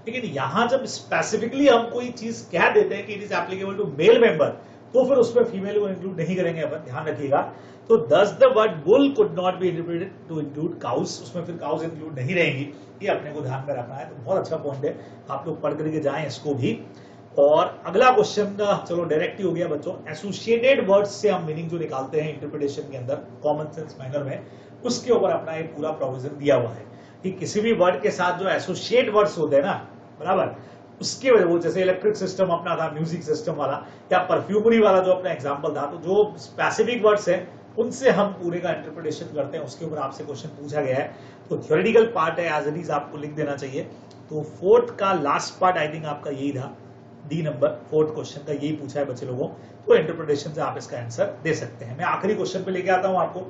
A: लेकिन यहां जब स्पेसिफिकली हम कोई चीज कह देते हैं कि it is applicable to male member, तो फिर उसमें फीमेल को इंक्लूड नहीं करेंगे अपन, ध्यान रखिएगा। तो thus the word bull could not be interpreted to include cows, उसमें फिर काउस इंक्लूड नहीं रहेंगी, ये अपने को ध्यान में रखना है। तो बहुत अच्छा पॉइंट है, आप लोग पढ़ करके जाएं इसको भी। और अगला क्वेश्चन चलो डायरेक्ट ही हो गया बच्चों, एसोसिएटेड वर्ड्स से हम मीनिंग जो निकालते हैं इंटरप्रिटेशन के अंदर कॉमन सेंस मैनर में, उसके ऊपर अपना एक पूरा प्रोविजन दिया हुआ है कि किसी भी वर्ड के साथ जो एसोसिएट वर्ड्स होते हैं ना, बराबर, उसके वजह वो जैसे इलेक्ट्रिक सिस्टम अपना था, म्यूजिक सिस्टम वाला, या परफ्यूमरी वाला जो अपना एग्जांपल था, तो जो स्पेसिफिक वर्ड्स हैं उनसे हम पूरे का इंटरप्रिटेशन करते हैं, उसके ऊपर आपसे क्वेश्चन पूछा गया है। तो थ्योरेटिकल पार्ट है, एज इट इज आपको लिख देना चाहिए। तो फोर्थ का लास्ट पार्ट आई थिंक आपका यही था, डी नंबर, फोर्थ क्वेश्चन का यही पूछा है बच्चे लोगों, तो इंटरप्रिटेशन से आप इसका आंसर दे सकते हैं। मैं आखिरी क्वेश्चन पे लेके आता हूं आपको,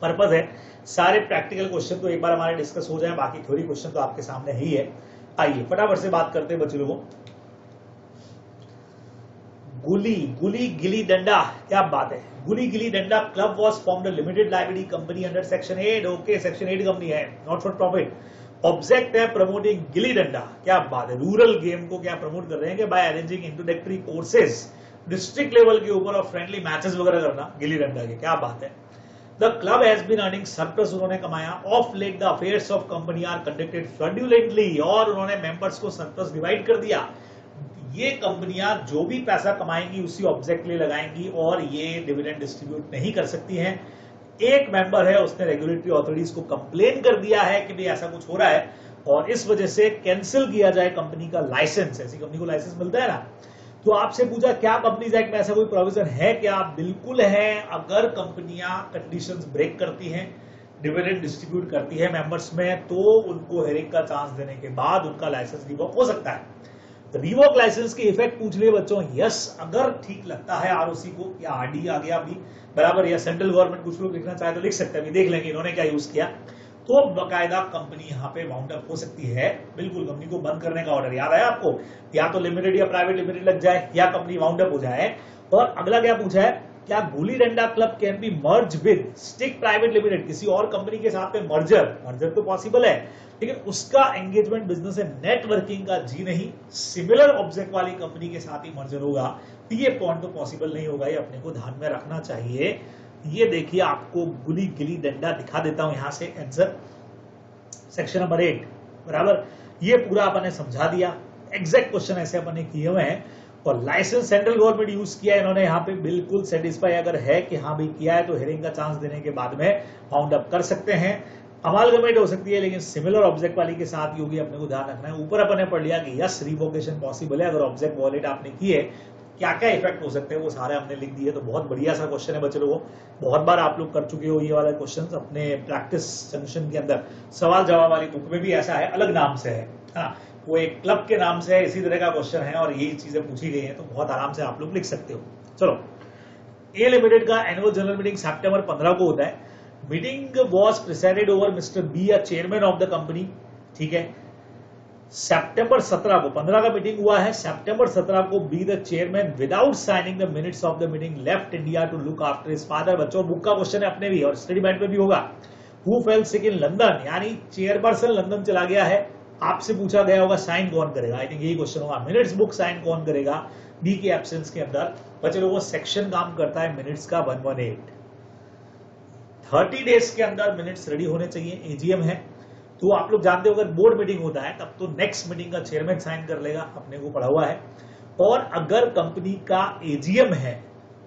A: पर्पज है सारे प्रैक्टिकल क्वेश्चन तो एक बार हमारे डिस्कस हो जाए, बाकी थ्योरी क्वेश्चन तो आपके सामने ही है। आइए फटाफट से बात करते हैं बच्चे लोगों। गुली गुली गिली डंडा, क्या बात है, गुली gilli danda club was formed limited liability company under section 8। Okay, section 8 company है, नॉट फॉर प्रॉफिट। ऑब्जेक्ट है प्रमोटिंग गिली डंडा, क्या बात है, रूरल गेम को क्या प्रमोट कर रहे हैं कि by arranging introductory courses district level के ऊपर और फ्रेंडली मैचेस वगैरह करना गिली डंडा के, क्या बात है। The club has been earning surplus, उन्होंने कमाया। Of late the affairs of company are conducted fraudulently, और उन्होंने मेंबर्स को सरप्लस डिवाइड कर दिया। ये कंपनियां जो भी पैसा कमाएंगी उसी ऑब्जेक्ट के लिए लगाएंगी और ये डिविडेंड डिस्ट्रीब्यूट नहीं कर सकती हैं। एक मेंबर है, उसने रेगुलेटरी अथॉरिटीज को कंप्लेन कर दिया है कि भाई ऐसा कुछ हो रहा है और इस वजह से कैंसिल किया जाए कंपनी का लाइसेंस। ऐसी कंपनी को लाइसेंस मिलता है ना। तो आपसे पूछा क्या कंपनीज एक्ट में ऐसा कोई प्रोविजन है क्या? बिल्कुल है। अगर कंपनियां कंडीशंस ब्रेक करती हैं, डिविडेंड डिस्ट्रीब्यूट करती है मेंबर्स में, तो उनको हेरिंग का चांस देने के बाद उनका लाइसेंस रिवोक हो सकता है। रिवोक लाइसेंस की इफेक्ट पूछ लिए बच्चों। यस, अगर ठीक लगता है आरओसी को, या आरडी आ गया अभी बराबर, या सेंट्रल गवर्नमेंट कुछ लोग लिखना चाहे तो लिख सकते हैं, अभी देख लेंगे इन्होंने क्या यूज किया। तो बकायदा कंपनी यहाँ पे वाउंड अप हो सकती है। बिल्कुल, कंपनी को बंद करने का ऑर्डर याद आया आपको? या तो लिमिटेड या प्राइवेट लिमिटेड लग जाए या कंपनी वाउंड अप हो जाए। और अगला क्या पूछा है, क्या गुली डंडा club can be merge with stick private limited? किसी और कंपनी के साथ में मर्जर तो पॉसिबल है, लेकिन उसका एंगेजमेंट बिजनेस है, नेटवर्किंग का जी नहीं। सिमिलर ऑब्जेक्ट वाली कंपनी के साथ ही मर्जर होगा, तो ये पॉइंट तो पॉसिबल नहीं होगा। ये अपने को ध्यान में रखना चाहिए। ये देखिए, आपको गुली गिली डंडा दिखा देता हूं यहां से आंसर, सेक्शन नंबर 8 बराबर। ये पूरा अपने समझा दिया। एग्जैक्ट क्वेश्चन ऐसे अपने किए हुए हैं। और लाइसेंस सेंट्रल गवर्नमेंट यूज किया है इन्होंने, यहाँ पे बिल्कुल सेटिस्फाई अगर है कि हाँ भाई किया है, तो हेरिंग का चांस देने के बाद में वाउंड अप कर सकते हैं। अमालगमेट हो सकती है, लेकिन सिमिलर ऑब्जेक्ट वाली के साथ ही होगी, अपने को ध्यान रखना है। ऊपर अपने पढ़ लिया कि यस, रिवोकेशन पॉसिबल है अगर ऑब्जेक्ट वॉलेट आपने किए। क्या क्या इफेक्ट हो सकते हैं वो सारे हमने लिख दिए। तो बहुत बढ़िया सा क्वेश्चन है बच्चे लोगों, बहुत बार आप लोग कर चुके हो ये वाला क्वेश्चन अपने प्रैक्टिस सेशन के अंदर। सवाल जवाब वाली बुक में भी ऐसा है, अलग नाम से है ना, वो एक क्लब के नाम से है, इसी तरह का क्वेश्चन है और यही चीजें पूछी गई हैं, तो बहुत आराम से आप लोग लिख सकते हो। चलो, ए लिमिटेड का एनुअल जनरल मीटिंग सितंबर 15 को होता है। Meeting was presided over mister B, a chairman of the company. ठीक है, सितंबर 17 को 15 का मीटिंग हुआ है, सितंबर 17 को B the chairman without signing the minutes of the meeting left India to look after his father. बच्चों, बुक का क्वेश्चन है अपने भी और स्टडी बैंड में भी होगा। Who fell sick in London, यानी चेयरपर्सन लंदन चला गया है। आपसे पूछा गया होगा साइन कौन करेगा, आई थिंक यही क्वेश्चन होगा। मिनट्स बुक साइन कौन करेगा बी के एब्सेंस के अंदर? बच्चे लोगों, सेक्शन काम करता है मिनट्स का 118। 30 डेज के अंदर मिनट्स रेडी होने चाहिए। एजीएम है तो आप लोग जानते हो, अगर बोर्ड मीटिंग होता है तब तो नेक्स्ट मीटिंग का चेयरमैन साइन कर लेगा, अपने को पढ़ा हुआ है। और अगर कंपनी का एजीएम है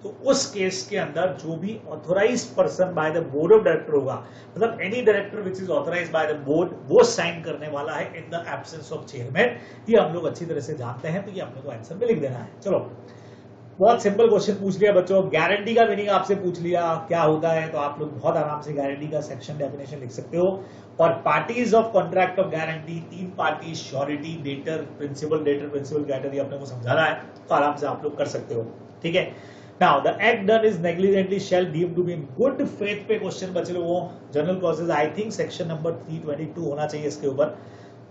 A: तो उस केस के अंदर जो भी authorised person by the board of director होगा, मतलब any director which is authorised by the board, वो साइन करने वाला है in the absence of chairman. ये हम लोग अच्छी तरह से जानते हैं, तो ये अपने को आंसर में लिख देना है। चलो, बहुत सिंपल क्वेश्चन पूछ लिया बच्चों। गारंटी का मीनिंग आपसे पूछ लिया क्या होता है, तो आप लोग बहुत आराम से गारंटी का सेक्शन डेफिनेशन लिख सकते हो। और parties of contract of guarantee, 3 party, surety, debtor, principal creditor, ये अपने को समझाना है, तो आराम से आप लोग कर सकते हो। ठीक है, now the act done is negligently shall deemed to be in good faith पे क्वेश्चन बचे लोगों। General clauses I think section number 322 होना चाहिए इसके ऊपर।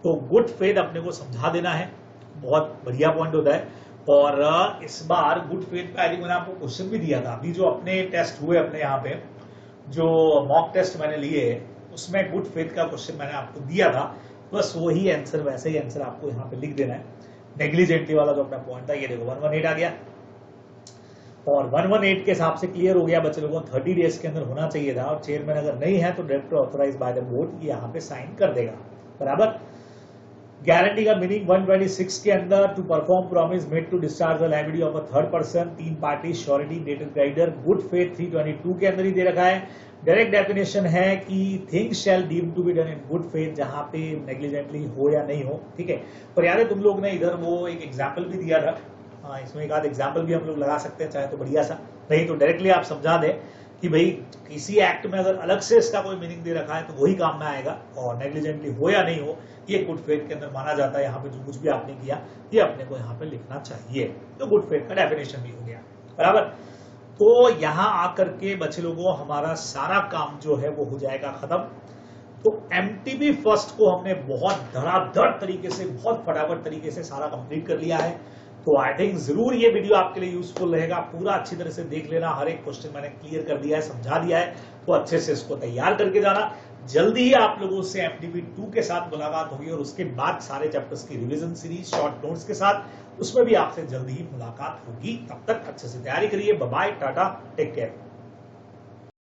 A: तो गुड फेथ अपने को समझा देना है, बहुत बढ़िया पॉइंट होता है। और इस बार गुड फेथ पे आई मैंने आपको क्वेश्चन भी दिया था। अभी जो अपने टेस्ट हुए अपने यहाँ पे जो मॉक टेस्ट मैंने लिए, उसमें गुड फेथ का क्वेश्चन मैंने आपको दिया था। बस वही आंसर, वैसे ही आंसर आपको यहाँ पे लिख देना है। नेग्लिजेंटली वाला जो अपना पॉइंट था, ये देखो 118 आ गया। और 118 के हिसाब से क्लियर हो गया बच्चे लोगों, 30 डेज के अंदर होना चाहिए था। और चेयरमैन अगर नहीं है तो director authorise by the board यहाँ पे साइन कर देगा, बराबर। गारंटी का मीनिंग 126 के अंदर, to perform promise made to discharge the liability of a third person, 3 party, surety, debtor creditor. Good faith 322 के अंदर ही दे रखा है। डायरेक्ट डेफिनेशन है कि things shall deem to be done in good faith, जहां पे नेग्लिजेंटली हो या नहीं हो। ठीक है, पर यार तुम लोग ने इधर वो एक एग्जाम्पल भी दिया था, हाँ इसमें एक आध एग्जाम्पल भी हम लोग लगा सकते हैं चाहे तो बढ़िया सा, नहीं तो डायरेक्टली आप समझा दें कि भाई किसी एक्ट में अगर अलग से इसका कोई मीनिंग दे रखा है तो वही काम में आएगा। और नेग्लिजेंटली हो या नहीं हो, ये गुड फेथ के अंदर माना जाता है। यहाँ पे जो कुछ भी आपने किया ये अपने को यहाँ पे लिखना चाहिए। तो गुड फेथ का डेफिनेशन भी हो गया, बराबर। तो यहाँ आकर के बच्चे लोगों हमारा सारा काम जो है वो हो जाएगा खत्म। तो एमटीबी फर्स्ट को हमने बहुत धड़ाधड़ तरीके से, बहुत फटाफट तरीके से सारा कंप्लीट कर लिया है। तो आई थिंक जरूर ये वीडियो आपके लिए यूजफुल रहेगा। पूरा अच्छी तरह से देख लेना, हर एक क्वेश्चन मैंने क्लियर कर दिया है, समझा दिया है, तो अच्छे से इसको तैयार करके जाना। जल्दी ही आप लोगों से एमटीबी 2 के साथ मुलाकात होगी और उसके बाद सारे चैप्टर्स की रिवीजन सीरीज शॉर्ट नोट्स के साथ, उसमें भी आपसे जल्दी ही मुलाकात होगी। तब तक अच्छे से तैयारी करिए। Bye bye, tata, take care.